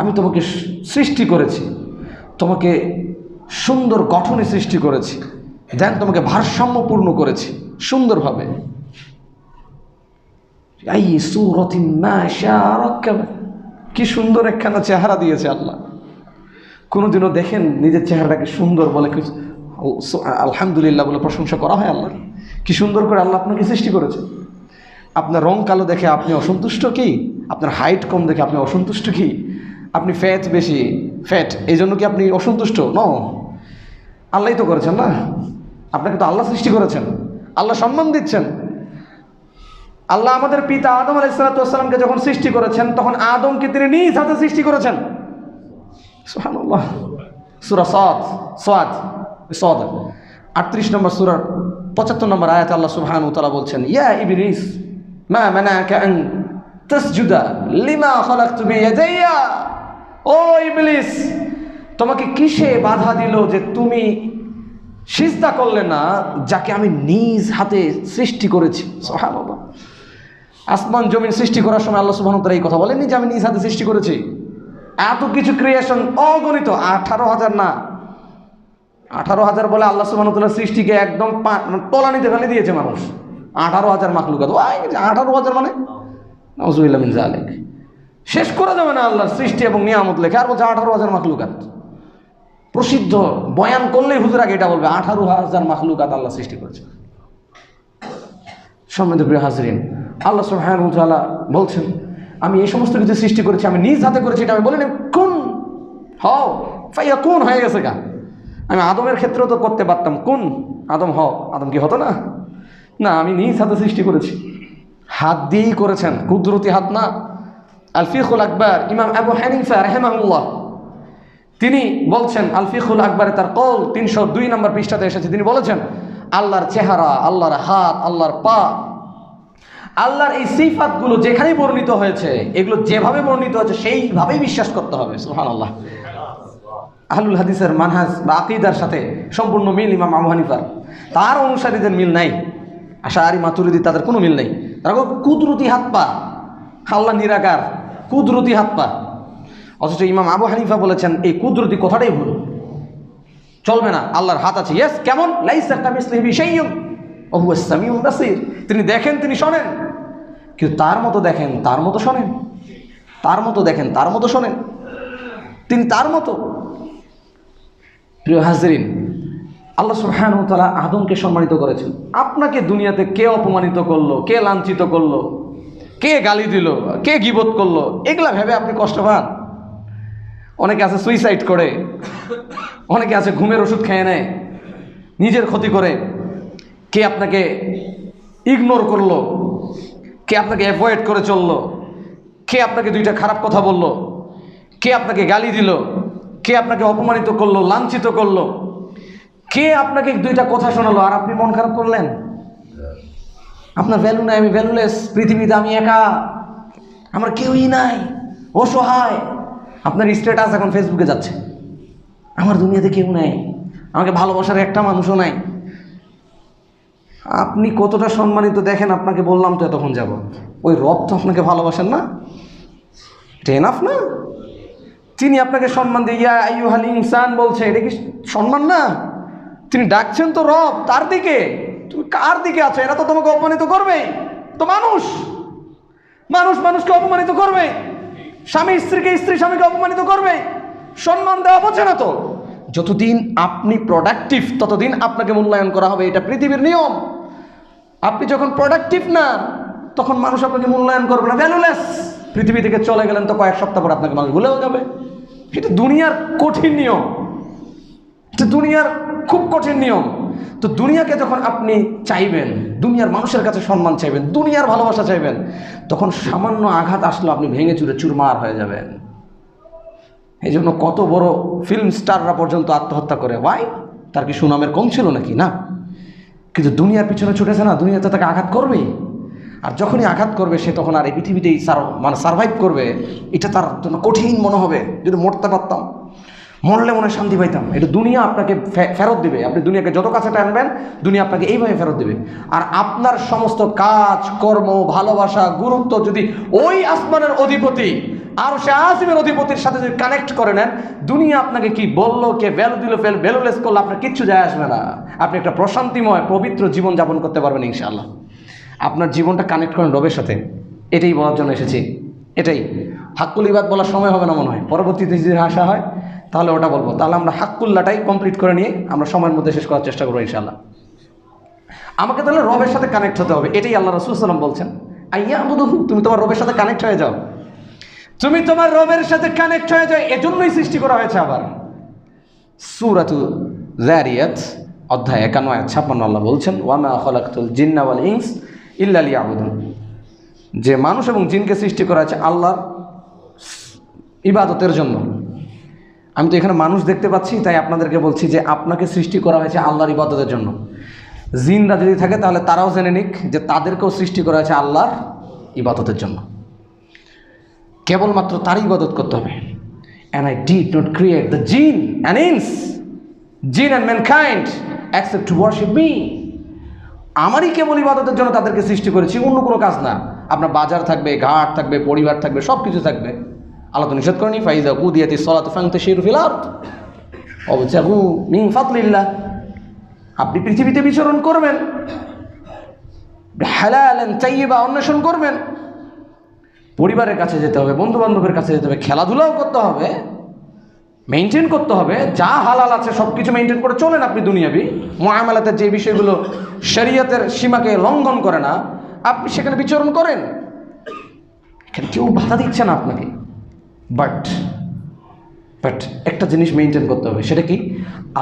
আমি তোমাকে সৃষ্টি করেছি, তোমাকে সুন্দর গঠনে সৃষ্টি করেছি, দেন তোমাকে ভারসাম্যপূর্ণ করেছি সুন্দরভাবে। আই সূরাতিন মা শাআ রাক্কাবা, কি সুন্দর একখানা চেহারা দিয়েছে আল্লাহ। কোনোদিনও দেখেন নিজের চেহারাটাকে সুন্দর বলে আলহামদুলিল্লাহ বলে প্রশংসা করা হয় আল্লাহ? কি সুন্দর করে আল্লাহ আপনাকে সৃষ্টি করেছে। আপনার রং কালো দেখে আপনি অসন্তুষ্ট কি? আপনার হাইট কম দেখে আপনি অসন্তুষ্ট কি? আপনি ফ্যাট বেশি, ফ্যাট এই জন্য কি আপনি অসন্তুষ্ট? নো, আল্লাহই তো করেছেন না? আপনাকে তো আল্লাহ সৃষ্টি করেছেন, আল্লাহ সম্মান দিচ্ছেন। আল্লাহ আমাদের পিতা আদম আলাইহিস সালামকে যখন সৃষ্টি করেছেন, তখন আদমকে তিনি নিজ হাতে সৃষ্টি করেছেন। সুবহানাল্লাহ। সূরা সাদ 38 নম্বর সূরার 75 নম্বর আয়াতে আল্লাহ সুবহানাহু ওয়া তাআলা বলছেন, ইয়া ইবলিস মা মানাকা আন তাসজুদা লিমা খালাকতু বিয়াদাইয়া। ও ইবলিস, তোমাকে কিসে বাধা দিল যে তুমি সিজদা করলে না যাকে আমি নিজ হাতে সৃষ্টি করেছি? সুবহানাল্লাহ। আসমান জমিন সৃষ্টি করার সময় আল্লাহ সুবহানাহু ওয়া তাআলা এই কথা বলেননি যে আমি নিজ হাতে সৃষ্টি করেছি? এত কিছু ক্রিয়েশন, অগণিত, 18,000 না, 18,000 বলে আল্লাহ সুবহানাহু ওয়া তাআলা সৃষ্টিকে একদম তলানিতে ফেলে দিয়েছে মানুষ। 18,000 মাখলুকাত, 18,000 মানে নাউযুবিল্লাহ মিন যালিক। শেষ করা যাবে না আল্লাহর সৃষ্টি এবং নিয়ামত লেখা, আর বলছে 18,000 মাখলুকাত। প্রসিদ্ধ বয়ান করলেই হুজুর আগে এটা বলবে 18,000 মাখলুকাত আল্লাহ সৃষ্টি করেছে। সম্মানিত প্রিয় হাজরিন, আল্লাহ সুবহানাহু ওয়া তাআলা বলছেন আমি এই সমস্ত কিছু সৃষ্টি করেছি, আমি নিজ হাতে করেছি। এটা আমি বলিনি কুন হও ফায়াকুন, হয়ে গেছে গা। আমি আদমের ক্ষেত্রেও তো করতে পারতাম, কুন আদম হও, আদম কি হতো না? না, আমি নিজ হাতে সৃষ্টি করেছি। হাত দিয়েই করেছেন, কুদরতি হাত না। আল ফিকহুল আকবার ইমাম আবু হানিফা রাহিমাহুল্লাহ তিনি বলছেন, আল ফিকহুল আকবরে তার কওল 302 নম্বর পৃষ্ঠাতে এসেছে। তিনি বলেছেন আল্লাহর চেহারা, আল্লাহর হাত, আল্লাহর পা, আল্লাহর এই সিফাতগুলো যেখানেই বর্ণিত হয়েছে, এগুলো যেভাবে বর্ণিত হয়েছে সেইভাবেই বিশ্বাস করতে হবে। সুবহানাল্লাহ। আহলুল হাদিসের মানহাজ বা আকীদার সাথে সম্পূর্ণ মিল ইমাম আবু হানিফার, তার অনুসারীদের মিল নাই। আশাআরী মাতুরিদি তাদের কোনো মিল নেই। তারা কুদরতি হাত পা, আল্লাহ নিরাকার, কুদরতি হাত পা। অথচ ইমাম আবু হানিফা বলেছেন এই কুদরতি কথাটাই ভুল, চলবে না। আল্লাহর হাত আছে, ইয়েস, কেমন? লাইসা কামিসলিহি শাইউন ওয়া হুয়াস সামিউল বাসীর। তিনি দেখেন, তিনি শোনেন, কিন্তু তার মতো দেখেন, তার মতো শোনেন, তার মতো দেখেন, তার মতো শোনেন, তিনি তার মতো। প্রিয় হাজরিন, আল্লাহ সুবহানাহু ওয়া তাআলা আদমকে সম্মানিত করেছেন। আপনাকে দুনিয়াতে কে অপমানিত করলো, কে লাঞ্ছিত করলো, কে গালি দিল, কে গীবত করলো, এগুলা ভেবে আপনি কষ্ট পান? অনেকে আছে সুইসাইড করে, অনেকে আছে ঘুমের ওষুধ খেয়ে নেয়, নিজের ক্ষতি করে। কে আপনাকে ইগনোর করলো, কে আপনাকে অ্যাভয়েড করে চললো, কে আপনাকে দুইটা খারাপ কথা বলল, কে আপনাকে গালি দিল, কে আপনাকে অপমানিত করলো, লাঞ্ছিত করলো, কে আপনাকে দুইটা কথা শোনালো, আর আপনি মন খারাপ করলেন? আপনার ভ্যালু নাই, আমি ভ্যালুলেস, পৃথিবীতে আমি একা, আমার কেউই নাই, অসহায়। আপনার স্ট্যাটাস এখন ফেসবুকে যাচ্ছে, আমার দুনিয়াতে কেউ নাই, আমাকে ভালোবাসার একটা মানুষও নাই। আপনি কতটা সম্মানিত দেখেন, আপনাকে বললাম তো এতক্ষণ যাব, ওই রব তো আপনাকে ভালোবাসেন না? এটা এনাফ না? তিনি আপনাকে সম্মান দিয়ে ইয়া আইয়ুহাল ইনসান বলছে, এটা কি সম্মান না? তিনি ডাকছেন তো রব, তার দিকে। তুমি কার দিকে আছো? এরা তো তোমাকে অপমানিত করবেই, তো মানুষ, মানুষ মানুষকে অপমানিত করবে, স্বামী স্ত্রীকে, স্ত্রী স্বামীকে অপমানিত করবে, সম্মান দেওয়া বোঝে না তো? যতদিন আপনি প্রোডাক্টিভ ততদিন আপনাকে মূল্যায়ন করা হবে, এটা পৃথিবীর নিয়ম। আপনি যখন প্রোডাক্টিভ না, তখন মানুষ আপনাকে মূল্যায়ন করবে না, ভ্যালুলেস। পৃথিবী থেকে চলে গেলেন তো কয়েক সপ্তাহ পর আপনাকে মানুষ ভুলেও যাবে। এটা দুনিয়ার কঠিন নিয়ম, এটা দুনিয়ার খুব কঠিন নিয়ম। তো দুনিয়াকে যখন আপনি চাইবেন, দুনিয়ার মানুষের কাছে সম্মান চাইবেন, দুনিয়ার ভালোবাসা চাইবেন, তখন সামান্য আঘাত আসলো আপনি ভেঙে চুরে চুরমার হয়ে যাবেন। এই জন্য কত বড় ফিল্ম স্টাররা পর্যন্ত আত্মহত্যা করে। ওয়াই? তার কি সুনামের কম ছিল নাকি? না। কিন্তু দুনিয়ার পিছনে ছুটেছে না, দুনিয়াতে তাকে আঘাত করবেই। আর যখনই আঘাত করবে সে তখন আর এই পৃথিবীতেই সার্ভাইভ করবে, এটা তার জন্য কঠিন মনে হবে। যদি মরতে পারতাম, মরলে মনে শান্তি পাইতাম। এটা দুনিয়া আপনাকে ফেরত দিবে। আপনি দুনিয়াকে যত কাছে টানবেন, দুনিয়া আপনাকে এইভাবে ফেরত দিবে। আর আপনার সমস্ত কাজ কর্ম, ভালোবাসা, গুরুত্ব যদি ওই আসমানের অধিপতি আর সে আসিমের অধিপতির সাথে যদি কানেক্ট করে নেন, দুনিয়া আপনাকে কি বললো, কে ভ্যালু দিল, ভ্যালুলেস করলো, আপনার কিচ্ছু যায় আসবে না। আপনি একটা প্রশান্তিময় পবিত্র জীবন যাপন করতে পারবেন ইনশাআল্লাহ। আপনার জীবনটা কানেক্ট করেন রবের সাথে, এটাই বলার জন্য এসেছি। এটাই হাক্কুল ইবাদ বলার সময় হবে না মনে হয়, পরবর্তীতে যদি আসা হয় তাহলে ওটা বলবো। তাহলে আমরা হাক্কুল্লাটাই কমপ্লিট করে নিয়ে আমরা সময়ের মধ্যে শেষ করার চেষ্টা করবো ইনশাআল্লাহ। আমাকে তাহলে রবের সাথে কানেক্ট হতে হবে, এটাই আল্লাহ রাসূল সাল্লাল্লাহু আলাইহি ওয়াসাল্লাম বলছেন। আইয়াবুদুহু, তুমি তোমার রবের সাথে কানেক্ট হয়ে যাও, তুমি তোমার রবের সাথে কানেক্ট হয়ে যাও। এজন্যই সৃষ্টি করা হয়েছে। আবার সূরাতু যারিয়াত অধ্যায় 51 আয়াত 56 আল্লাহ বলছেন, ওয়ামা খালাকতুল জিন্না ওয়াল ইনস ইল্লা লিয়াবুদুন, যে মানুষ এবং জিনকে সৃষ্টি করা হয়েছে আল্লাহর ইবাদতের জন্য। আমি তো এখানে মানুষ দেখতে পাচ্ছি, তাই আপনাদেরকে বলছি যে আপনাকে সৃষ্টি করা হয়েছে আল্লাহর ইবাদতের জন্য। জিনরা যদি থাকে তাহলে তারাও জেনে নিক যে তাদেরকেও সৃষ্টি করা হয়েছে আল্লাহর ইবাদতের জন্য। কেবলমাত্র তার ইবাদত করতে হবে। And I did not create the jinn and ins, jinn and mankind except to worship me. আমারই কেবল ইবাদতের জন্য তাদেরকে সৃষ্টি করেছি, অন্য কোনো কাজ না। আপনার বাজার থাকবে, ঘাট থাকবে, পরিবার থাকবে, সব কিছু থাকবে। আল্লাহ তো নিষেধ করেনি, ফাইজা কুদিয়াতি সলাতু ফান্তাশিরু ফিল আরদ ওয়াবতাগু মিন ফাদলিল্লাহ। আপনি পৃথিবীতে বিচরণ করবেন, হালালান তাইয়্যিবা অন্বেষণ করবেন, পরিবারের কাছে যেতে হবে, বন্ধু বান্ধবের কাছে যেতে হবে, খেলাধুলাও করতে হবে, মেনটেন করতে হবে। যা হালাল আছে সব কিছু মেনটেন করে চলেন আপনি দুনিয়াবি মুআমালাতের যে বিষয়গুলো শরীয়তের সীমাকে লঙ্ঘন করে না, আপনি সেখানে বিচরণ করেন। এখানে কেউ বাধা দিচ্ছে না আপনাকে। বাট একটা জিনিস মেনটেন করতে হবে, সেটা কি?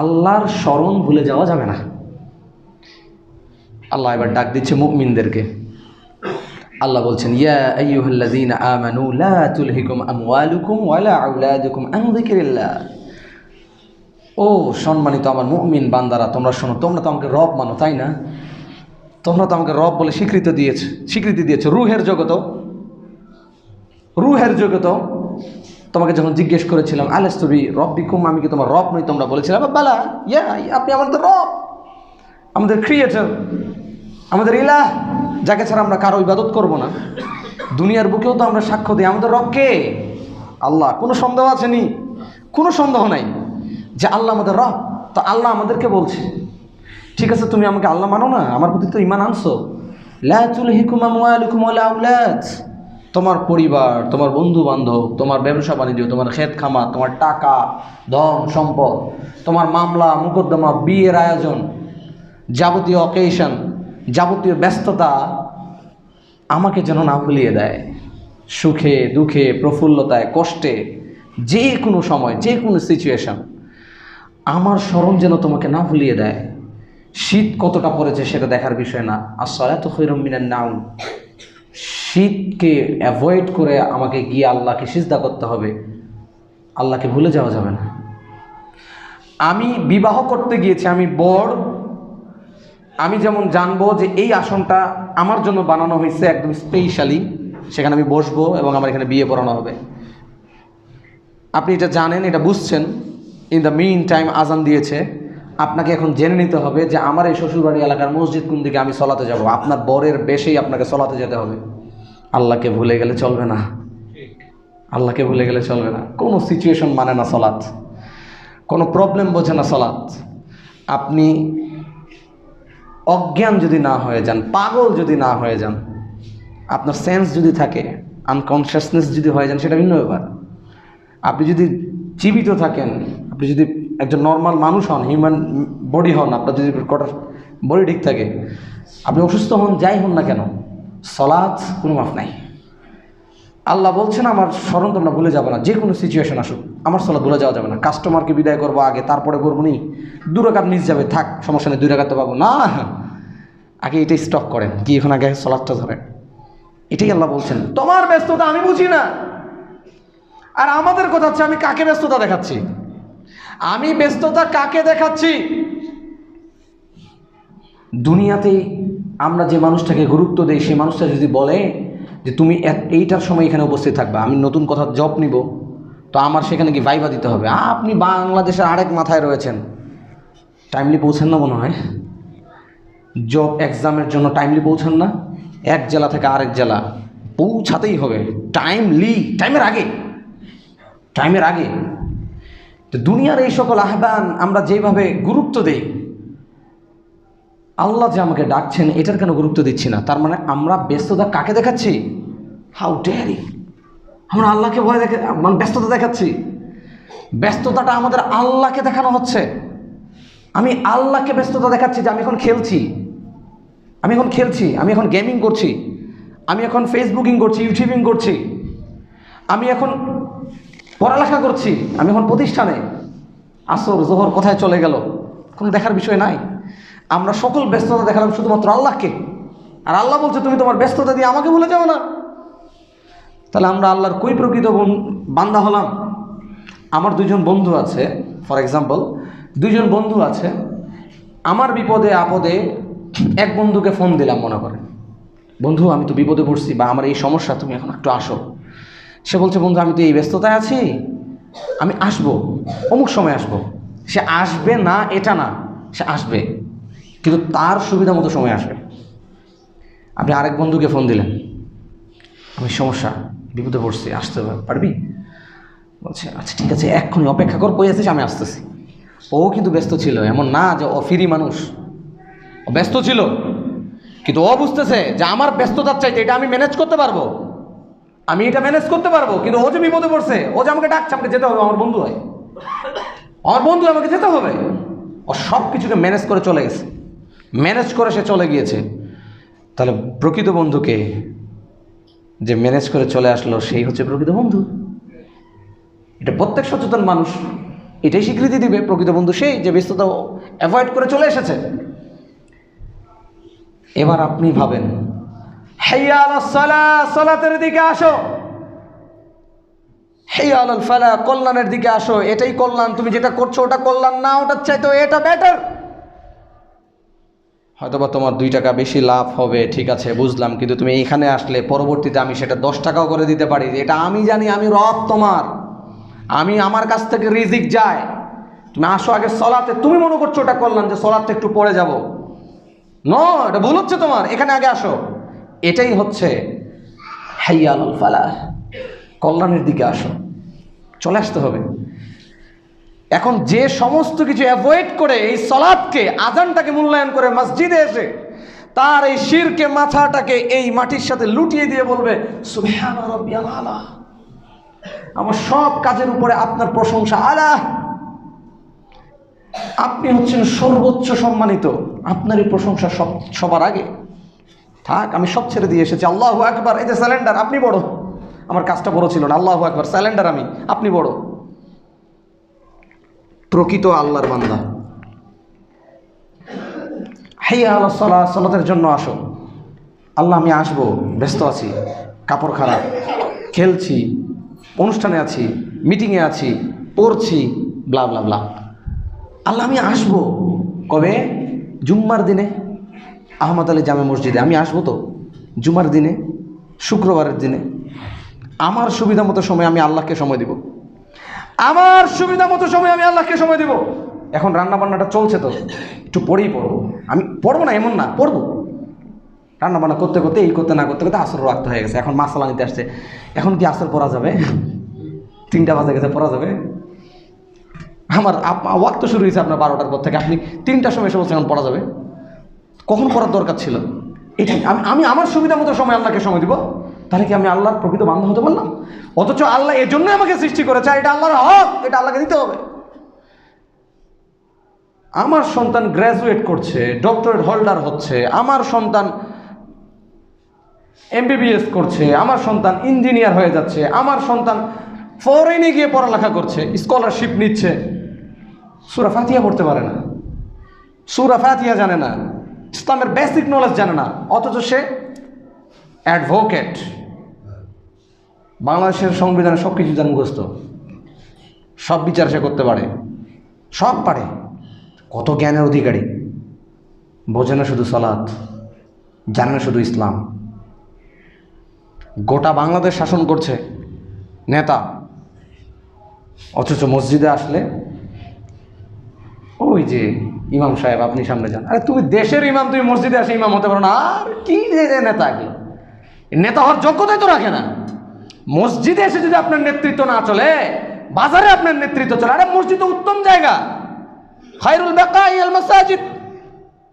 আল্লাহর স্মরণ ভুলে যাওয়া যাবে না। আল্লাহ এবার ডাক দিচ্ছে মুমিনদেরকে। আল্লাহ বলছেন, ইয়া আইয়ুহাল্লাযীনা আমানু লা তুলহিকুম আমওয়ালুকুম ওয়ালা আওলাদুকুম আন যিকরিল্লাহ। ও সম্মানিত আমার মুমিন বান্দারা, তোমরা শোনো। তোমরা তো আমাকে রব মানো, তাই না? তোমরা তো আমাকে রব বলে স্বীকৃতি দিয়েছো। রুহের জগত তোমাকে যখন জিজ্ঞেস করেছিলাম আলাস্তু বিরব্বিকুম, আমি কি তোমার রব নই, তোমরা বলেছিলে বালা ইয়া, আপনি আমাদের রব, আমাদের ক্রিয়েটর, আমাদের ইলাহ, যাকে ছাড়া আমরা কারো ইবাদত করব না। দুনিয়ার বুকেও তো আমরা সাক্ষ্য দিই আমাদের রব কে? আল্লাহ। কোনো সন্দেহ আছে নি? কোনো সন্দেহ নাই যে আল্লাহ আমাদের রব। তো আল্লাহ আমাদেরকে বলছে, ঠিক আছে তুমি আমাকে আল্লাহ মানো না, আমার প্রতি তো ঈমান আনছো। লা তুলহিকুম আমওয়ালুকুম ওয়ালা আওলাদ, তোমার পরিবার, তোমার বন্ধু বান্ধব, তোমার ব্যবসা বাণিজ্য, তোমার ক্ষেত খামার, তোমার টাকা, ধন সম্পদ, তোমার মামলা মোকদ্দমা, বিয়ের আয়োজন, যাবতীয় অকেশন, যাবতীয় ব্যস্ততা আমাকে যেন না ভুলিয়ে দেয়। সুখে দুঃখে, প্রফুল্লতায় কষ্টে, যে কোনো সময়, যে কোনো সিচুয়েশন, আমার স্মরণ যেন তোমাকে না ভুলিয়ে দেয়। শীত কতটা পড়েছে সেটা দেখার বিষয় না। আস-সালাতু খায়রুম মিনান নাওম। শীতকে অ্যাভয়েড করে আমাকে গিয়ে আল্লাহকে সিজদা করতে হবে। আল্লাহকে ভুলে যাওয়া যাবে না। আমি বিবাহ করতে গিয়েছি, আমি বর, আমি যেমন জানবো যে এই আসনটা আমার জন্য বানানো হয়েছে একদম স্পেশালি, সেখানে আমি বসবো এবং আমার এখানে বিয়ে পড়ানো হবে। আপনি এটা জানেন, এটা বুঝছেন। ইন দ্য মিন টাইম আজান দিয়েছে, আপনাকে এখন জেনে নিতে হবে যে আমার এই শ্বশুরবাড়ি এলাকার মসজিদ কোন দিকে, আমি সলাতে যাব। আপনার বরের বেশেই আপনাকে সলাতে যেতে হবে। আল্লাহকে ভুলে গেলে চলবে না। আল্লাহকে ভুলে গেলে চলবে না। কোনো সিচুয়েশন মানে না সলাৎ, কোনো প্রবলেম বোঝে না সলাৎ। আপনি অজ্ঞান যদি না হয়ে যান, পাগল যদি না হয়ে যান, আপনার সেন্স যদি থাকে, আনকনসিয়াসনেস যদি হয়ে যান, সেটা ভিন্ন ব্যাপার। আপনি যদি জীবিত থাকেন, আপনি যদি একজন নর্মাল মানুষ হন, হিউম্যান বডি হন, আপনার যদি বডি ঠিক থাকে, আপনি অসুস্থ হন, যাই হন না কেন, সলাৎ কোনো মাফ নাই। আল্লাহ বলছেন আমার স্মরণ তোমরা ভুলে যাবে না, যে কোনো সিচুয়েশন আসুক আমার সলাৎ ভুলে যাওয়া যাবে না। কাস্টমারকে বিদায় করবো আগে, তারপরে করবো নি, 2 রাকাত মিস যাবে, থাক সমস্যা নেই, 2 রাকাত তো পাবো না, আগে এটাই স্টপ করেন, কি এখন আগে সলাৎটা ধরেন। এটাই আল্লাহ বলছেন। তোমার ব্যস্ততা আমি বুঝি না, আর আমাদের কথা হচ্ছে আমি কাকে ব্যস্ততা দেখাচ্ছি, আমি ব্যস্ততা কাকে দেখাচ্ছি। দুনিয়াতেই আমরা যে মানুষটাকে গুরুত্ব দেই, সেই মানুষটা যদি বলে যে তুমি এইটার সময় এখানে উপস্থিত থাকবে, আমি নতুন কথা জব নিব, তো আমার সেখানে কি ভাইবা দিতে হবে। আপনি বাংলাদেশের আরেক মাথায় রয়েছেন, টাইমলি পৌঁছেন না মনে হয়, জব এক্সামের জন্য টাইমলি পৌঁছান না, এক জেলা থেকে আরেক জেলা পৌঁছাতেই হবে টাইমলি, টাইমের আগে। তো দুনিয়ার এই সকল আহ্বান আমরা যেভাবে গুরুত্ব দেই, আল্লাহ যে আমাকে ডাকছেন এটার কেন গুরুত্ব দিচ্ছি না? তার মানে আমরা ব্যস্ততা কাকে দেখাচ্ছি? হাউ ডেয়ারি, আমরা আল্লাহকে ভয় দেখে মানে ব্যস্ততা দেখাচ্ছি। ব্যস্ততাটা আমাদের আল্লাহকে দেখানো হচ্ছে। আমি আল্লাহকে ব্যস্ততা দেখাচ্ছি যে আমি এখন খেলছি, আমি এখন গেমিং করছি, আমি এখন ফেসবুকিং করছি, ইউটিউবিং করছি, আমি এখন পড়ালেখা করছি, আমি এখন প্রতিষ্ঠানে। আসর জোহর কোথায় চলে গেল কোনো দেখার বিষয় নাই। আমরা সকল ব্যস্ততা দেখালাম শুধুমাত্র আল্লাহকে, আর আল্লাহ বলছে তুমি তোমার ব্যস্ততা দিয়ে আমাকে ভুলে যাও না। তাহলে আমরা আল্লাহর কই প্রকৃত বান্দা হলাম? আমার দুইজন বন্ধু আছে, ফর এক্সাম্পল দুইজন বন্ধু আছে, আমার বিপদে আপদে এক বন্ধুকে ফোন দিলাম, মনে করেন বন্ধু আমি তো বিপদে পড়ছি বা আমার এই সমস্যা, তুমি এখন একটু আসো। সে বলছে বন্ধু আমি তো এই ব্যস্ততায় আছি, আমি আসবো, অমুক সময় আসবো। সে আসবে না এটা না, সে আসবে, কিন্তু তার সুবিধা মতো সময় আসবে। আপনি আরেক বন্ধুকে ফোন দিলেন, আমি সমস্যা, বিপদে পড়ছি, আসতে পারবি? বলছে আচ্ছা ঠিক আছে, এক্ষুনি অপেক্ষা কর, কই আছিস, আমি আসতেছি। ও কিন্তু ব্যস্ত ছিল, এমন না যে ও ফ্রি মানুষ, ও ব্যস্ত ছিল, কিন্তু ও বুঝতেছে যে আমার ব্যস্ততার চাইতে এটা আমি ম্যানেজ করতে পারবো, আমি এটা ম্যানেজ করতে পারবো। কিন্তু ও যে বিপদে পড়ছে, ও যে আমাকে ডাকছে, আমাকে যেতে হবে, আমার বন্ধু হয়, আমার বন্ধু, আমাকে যেতে হবে। ও সব কিছুকে ম্যানেজ করে চলে গেছে, ম্যানেজ করে সে চলে গিয়েছে। তাহলে প্রকৃত বন্ধুকে যে ম্যানেজ করে চলে আসলো, সেই হচ্ছে প্রকৃত বন্ধু। এটা প্রত্যেক সচেতন মানুষ এটাই স্বীকৃতি দিবে, প্রকৃত বন্ধু সেই যে ব্যস্ততা অ্যাভয়েড করে চলে এসেছে। এবার আপনি ভাবেন, হাইয়া আলাস সালাহ, সালাতের দিকে আসো, হাইয়া আলাল ফালাহ, কল্যাণের দিকে আসো, এটাই কল্যাণ। তুমি যেটা করছো ওটা কল্যাণ না, ওটার চাইতে এটা বেটার। হয়তোবা তোমার 2 টাকা বেশি লাভ হবে, ঠিক আছে বুঝলাম, কিন্তু তুমি এইখানে আসলে পরবর্তীতে আমি সেটা 10 টাকাও করে দিতে পারি। এটা আমি জানি, আমি রব তোমার, আমি আমার কাছ থেকে রিজিক যায়। তুমি আসো আগে সলাতে, তুমি মনে করছো ওটা কল্যাণ যে সলাতে একটু পড়ে যাব, নো, এটা ভুল হচ্ছে তোমার, এখানে আগে আসো। এটাই হচ্ছে হাইয়া আলাল ফালাহ, কল্যাণের দিকে আসো, চলে আসতে হবে। এখন যে সমস্ত কিছু অ্যাভয়েড করে এই সলাতকে, আজানটাকে মূল্যায়ন করে মসজিদে এসে তার এই শিরকে মাথাটাকে এই মাটির সাথে লুটিয়ে দিয়ে বলবে সুবহান রাব্বিয়াল আলা, আমার সব কাজের উপরে আপনার প্রশংসা, আলা আপনি হচ্ছেন সর্বোচ্চ সম্মানিত, আপনারই প্রশংসা সবার আগে থাক, আমি সব ছেড়ে দিয়ে এসেছি, আল্লাহু আকবার। এই যে স্যালেন্ডার, আপনি বড়, আমার কাজটা বড় ছিল না, আল্লাহু আকবার, স্যালেন্ডার আমি, আপনি বড়। প্রকৃত আল্লাহর বান্দা হাইয়া আলাস সালাহ, সালাতের জন্য আসো। আল্লাহ আমি আসবো, ব্যস্ত আছি, কাপড় খারাপ, খেলছি, অনুষ্ঠানে আছি, মিটিংয়ে আছি, পড়ছি, ব্লা ব্লা ব্লা। আল্লাহ আমি আসবো কবে? জুম্মার দিনে আহমদ আলী জামে মসজিদে আমি আসবো তো, জুমার দিনে, শুক্রবারের দিনে, আমার সুবিধা মতো সময় আমি আল্লাহকে সময় দিব, আমার সুবিধা মতো সময় আমি আল্লাহকে সময় দিব। এখন রান্না বান্নাটা চলছে তো একটু পড়েই পড়বো, আমি পড়বো না এমন না, পড়বো। রান্না বান্না করতে করতে, এই করতে না করতে করতে আসর রাখতে হয়ে গেছে, এখন মাসালা নিতে আসছে, এখন কি আসর পড়া যাবে? 3টা বাজে গেছে, পড়া যাবে? আমার ওয়াক্ত শুরু হয়েছে আপনার 12টার পর থেকে, আপনি 3টার সময় এসে বলছেন এখন পড়া যাবে? কখন পড়ার দরকার ছিল? এটাই আমি আমার সুবিধা মতো সময় আল্লাহকে সময় দিব, তাহলে কি আমি আল্লাহর প্রকৃত বান্দা হতে পারলাম? অথচ আল্লাহ এর জন্যই আমাকে সৃষ্টি করেছে, এটা আল্লাহর হক, এটা আল্লাহকে দিতে হবে। আমার সন্তান গ্র্যাজুয়েট করছে, ডক্টরেট হোল্ডার হচ্ছে, আমার সন্তান MBBS করছে, আমার সন্তান ইঞ্জিনিয়ার হয়ে যাচ্ছে, আমার সন্তান ফরেনে গিয়ে পড়ালেখা করছে, স্কলারশিপ নিচ্ছে, সূরা ফাতিহা পড়তে পারে না, সূরা ফাতিহা জানে না, ইসলামের বেসিক নলেজ জানে না, অথচ সে অ্যাডভোকেট, বাংলাদেশের সংবিধানে সব কিছু যার মুখস্থ, সব বিচার সে করতে পারে, সব পারে। কত জ্ঞানের অধিকারী, বোঝে না শুধু সালাত, জানে না শুধু ইসলাম। গোটা বাংলাদেশ শাসন করছে নেতা, অথচ মসজিদে আসলে ওই যে ইমাম সাহেব আপনি সামনে যান। আরে তুমি দেশের ইমাম, তুমি মসজিদে আসে ইমাম হতে পারো না? আর কি নেতা, এগুলো নেতা হওয়ার যোগ্যতাই তো রাখে না। মসজিদে এসে যদি আপনার নেতৃত্ব না চলে, বাজারে আপনার নেতৃত্ব চলে। আরে মসজিদ উত্তম জায়গা, খায়রুল বাকাই আল মাসাজিদ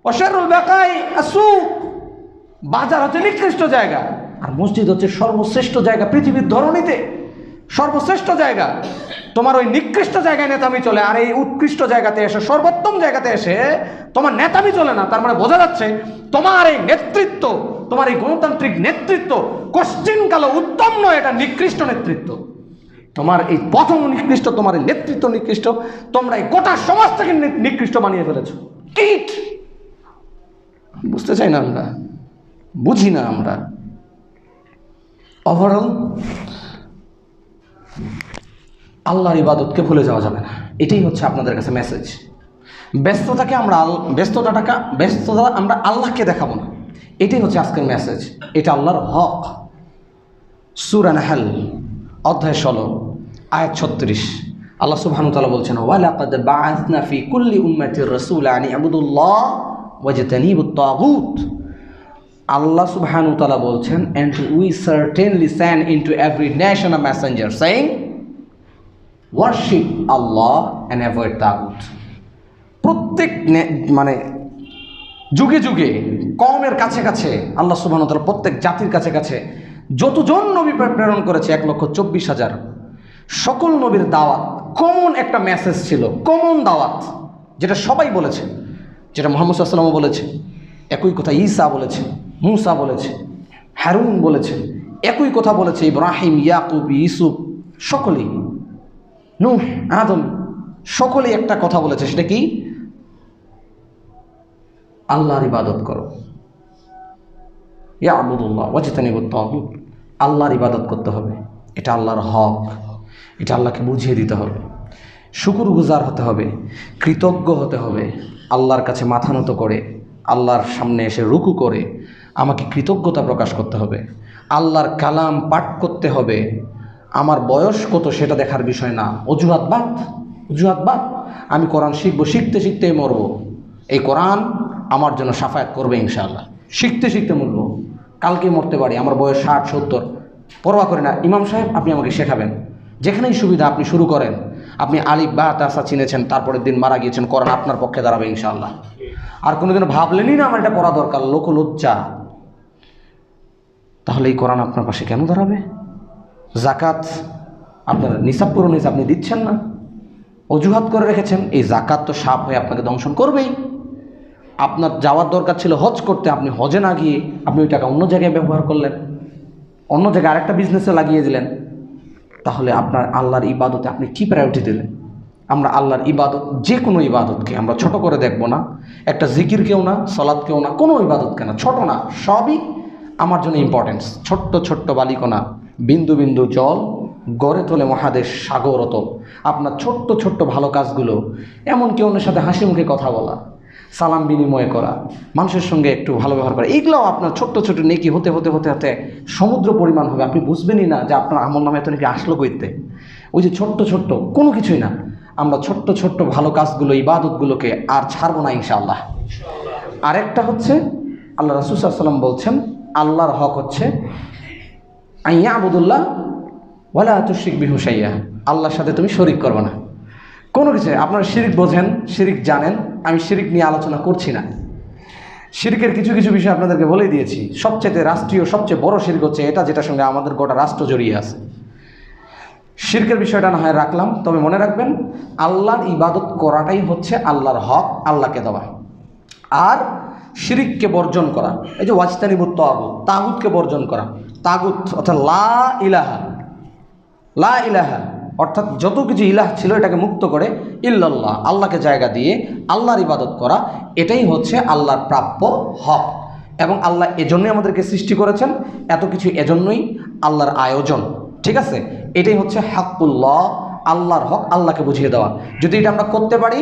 ওয়া শাররুল বাকাই আসুক। বাজার হচ্ছে নিকৃষ্ট জায়গা, আর মসজিদ হচ্ছে সর্বশ্রেষ্ঠ জায়গা পৃথিবীর ধরনীতে, সর্বশ্রেষ্ঠ জায়গা। তোমার ওই নিকৃষ্ট জায়গায় নেতামি চলে, আর এই উৎকৃষ্ট জায়গাতে এসে, সর্বোত্তম জায়গাতে এসে তোমার নেতামি চলে না। তার মানে বোঝা যাচ্ছে তোমার এই নেতৃত্ব, তোমার এই গণতান্ত্রিক নেতৃত্ব কোশ্চিনকালে উত্তম নয়, এটা নিকৃষ্ট নেতৃত্ব। তোমার এই প্রথম নিকৃষ্ট, তোমার এই নেতৃত্ব নিকৃষ্ট। তোমরা এই গোটা সমাজ থেকে নিকৃষ্ট বানিয়ে ফেলেছ। কীট বুঝতে চাই না আমরা, বুঝি না আমরা। ওভারঅল আল্লাহর ইবাদতকে ভুলে যাওয়া যাবে না, এটাই হচ্ছে আপনাদের কাছে মেসেজ। ব্যস্ততা আমরা আল্লাহকে দেখাবো না, এটাই হচ্ছে আজকের মেসেজ। এটা আল্লাহর হক। সূরা নাহল অধ্যায় 16 আয়াত 36 আল্লাহ সুবহানাহু ওয়া তাআলা বলছেন, ওয়ালাকাদ বাআসনা ফি কুল্লি উম্মাতির রাসূলা আন ইবুদুল্লাহ ওয়াজতানিবুত তাগুত। আল্লাহ সুবহানাহু ওয়া তাআলা বলছেন, and we certainly send into every nation a messenger saying worship Allah and avoid tagut. প্রত্যেক মানে যুগে যুগে কওমের কাছে কাছে আল্লাহ সুবহানাহু ওয়া তাআলা প্রত্যেক জাতির কাছে কাছে যতজন নবী প্রেরণ করেছে 1,24,000, সকল নবীর দাওয়াত কমন একটা মেসেজ ছিল, কমন দাওয়াত, যেটা সবাই বলেছে, যেটা মুহাম্মদ সাল্লাল্লাহু আলাইহি ওয়াসাল্লাম বলেছে, একই কথা ঈসা বলেছে, মুসা বলেছে, হারুন বলেছে, একই কথা বলেছে ইব্রাহিম, ইয়াকুব, ইউসুফ, সকলেই, নূহ, আদম, সকলেই একটা কথা বলেছে। সেটা কি? আল্লাহর ইবাদত করো, ইয়াবুদুল্লাহ ওয়াজতানিবুত তাগুত। আল্লাহর ইবাদত করতে হবে, এটা আল্লাহর হক, এটা আল্লাহকে বুঝিয়ে দিতে হবে। শুকরগুজার হতে হবে, কৃতজ্ঞ হতে হবে, আল্লাহর কাছে মাথা নত করে, আল্লাহর সামনে এসে রুকু করে আমাকে কৃতজ্ঞতা প্রকাশ করতে হবে। আল্লাহর কালাম পাঠ করতে হবে। আমার বয়স কত সেটা দেখার বিষয় না, অজুহাত বাদ। আমি কোরআন শিখবো, শিখতে শিখতেই মরবো। এই কোরআন আমার জন্য শাফায়াত করবে ইনশাআল্লাহ। শিখতে শিখতে মরবো, কালকে মরতে পারি, আমার বয়স 60-70, পরোয়া করি না। ইমাম সাহেব আপনি আমাকে শেখাবেন, যেখানেই সুবিধা আপনি শুরু করেন। আপনি আলিফ বা তাসা চিনেছেন, তারপরের দিন মারা গিয়েছেন, কোরআন আপনার পক্ষে দাঁড়াবে ইনশাআল্লাহ। আর কোনোদিন ভাবলেনই না আমার এটা পড়া দরকার, লোকলজ্জা, তাহলে এই কোরআন আপনার পাশে কেন দাঁড়াবে? জাকাত আপনার নিসাব পূরণ হয়েছে, আপনি দিচ্ছেন না, অজুহাত করে রেখেছেন, এই জাকাত তো সাপ হয়ে আপনাকে দংশন করবেই। আপনার যাওয়ার দরকার ছিল হজ করতে, আপনি হজে না গিয়ে আপনি ওই টাকা অন্য জায়গায় ব্যবহার করলেন, অন্য জায়গায় আরেকটা বিজনেসে লাগিয়ে দিলেন। তাহলে আপনার আল্লাহর ইবাদতে আপনি কি প্রায়োরিটি দিলেন? আমরা আল্লাহর ইবাদত, যে কোনো ইবাদতকে আমরা ছোট করে দেখব না, একটা জিকিরকেও না, সালাতকেও না, কোনো ইবাদতকে না, ছোট না, সবই আমার জন্য ইম্পর্টেন্স। ছোট্ট ছোট্ট বালিকণা, বিন্দু বিন্দু জল গড়ে তোলে মহাদেশ সাগর অতল। আপনার ছোট্ট ছোট্ট ভালো কাজগুলো, এমনকি অন্যের সাথে হাসি মুখে কথা বলা, সালাম বিনিময় করা, মানুষের সঙ্গে একটু ভালো ব্যবহার করা, এইগুলোও আপনার ছোট্ট ছোট্ট নেকি হতে হতে হতে হতে সমুদ্র পরিমাণ হবে। আপনি বুঝবেনই না যে আপনার আমল নামে এত নাকি আসলো কইতে। ওই যে ছোট্ট ছোট্ট কোনো কিছুই না, আমরা ছোট্ট ছোট্ট ভালো কাজগুলো, ইবাদতগুলোকে আর ছাড়বো না ইনশাআল্লাহ। আরেকটা হচ্ছে আল্লাহ রাসূল সাল্লাল্লাহু আলাইহি ওয়াসাল্লাম বলছেন, আল্লাহর হক হচ্ছে আইয়াবুদুল্লাহ ওয়ালা তুশরিক বিহু শাইয়্যা, আল্লাহর সাথে তুমি শরীক করবে না কোনো কিছু। আপনারা শিরিক বোঝেন, শিরিক জানেন, আমি শিরিক নিয়ে আলোচনা করছি না। শিরিকের কিছু কিছু বিষয় আপনাদেরকে বলেই দিয়েছি। সবচেয়ে রাষ্ট্রীয়, সবচেয়ে বড় শিরিক হচ্ছে এটা, যেটার সঙ্গে আমাদের গোটা রাষ্ট্র জড়িয়ে আছে। শিরকের বিষয়টা না হয় রাখলাম, তবে মনে রাখবেন আল্লাহর ইবাদত করাটাই হচ্ছে আল্লাহর হক, আল্লাহকে দেওয়া। আর শিরিককে বর্জন করা, এই যে ওয়াজতানিবুত তাগুত, তাগুতকে বর্জন করা। তাগুত অর্থাৎ লা ইলাহা, অর্থাৎ যত কিছু ইলাহ ছিল এটাকে মুক্ত করে ইল্লাল্লাহ, আল্লাহকে জায়গা দিয়ে আল্লাহর ইবাদত করা, এটাই হচ্ছে আল্লাহর প্রাপ্য হক। এবং আল্লাহ এজন্যই আমাদেরকে সৃষ্টি করেছেন, এত কিছু এজন্যই আল্লাহর আয়োজন। ঠিক আছে, এটাই হচ্ছে হাক্কুল্লাহ, আল্লাহর হক, আল্লাহকে বুঝিয়ে দেওয়া। যদি এটা আমরা করতে পারি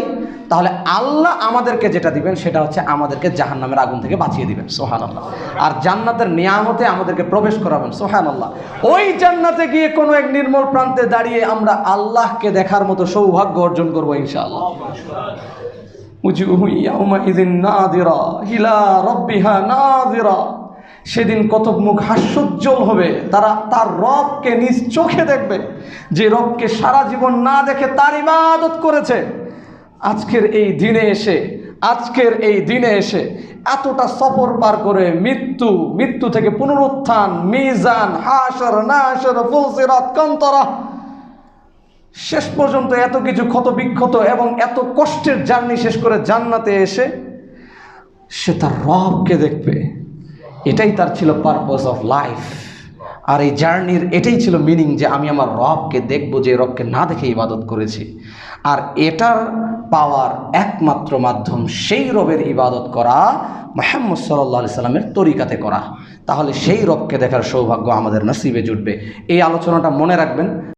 তাহলে আল্লাহ আমাদেরকে যেটা দিবেন সেটা হচ্ছে আমাদেরকে জাহান্নামের আগুন থেকে বাঁচিয়ে দিবেন, সুবহানাল্লাহ। আর জান্নাতের নিয়ামতে আমাদেরকে প্রবেশ করাবেন, সুবহানাল্লাহ। ওই জান্নাতে গিয়ে কোনো এক নির্মল প্রান্তে দাঁড়িয়ে আমরা আল্লাহকে দেখার মতো সৌভাগ্য অর্জন করবো ইনশাআল্লাহ। উজুহু ইয়াউমাইযিন নাযিরা ইলা রাব্বিহা নাযিরা, সেদিন কত মুখ হাস্যোজ্জ্বল হবে, তারা তার রবকে নিজ চোখে দেখবে, যে রবকে সারা জীবন না দেখে তার ইবাদত করেছে। আজকের এই দিনে এসে এতটা সফর পার করে মৃত্যু থেকে পুনরুত্থান, মিজান, হাশর, নাশর, ফুলসিরাত, কান্তরা, শেষ পর্যন্ত এত কিছু ক্ষত বিক্ষত এবং এত কষ্টের জার্নি শেষ করে জান্নাতে এসে সে তার রবকে দেখবে। এটাই তার ছিল পারপাস অফ লাইফ। আর এই জার্নির এটাই ছিল মিনিং, যে আমি আমার রবকে দেখবো, যে রবকে না দেখে ইবাদত করেছি। আর এটার পাওয়ার একমাত্র মাধ্যম সেই রবের ইবাদত করা, মুহাম্মদ সাল্লাল্লাহু আলাইহি সাল্লামের তরিকাতে করা। তাহলে সেই রবকে দেখার সৌভাগ্য আমাদের নসিবে জুটবে। এই আলোচনাটা মনে রাখবেন।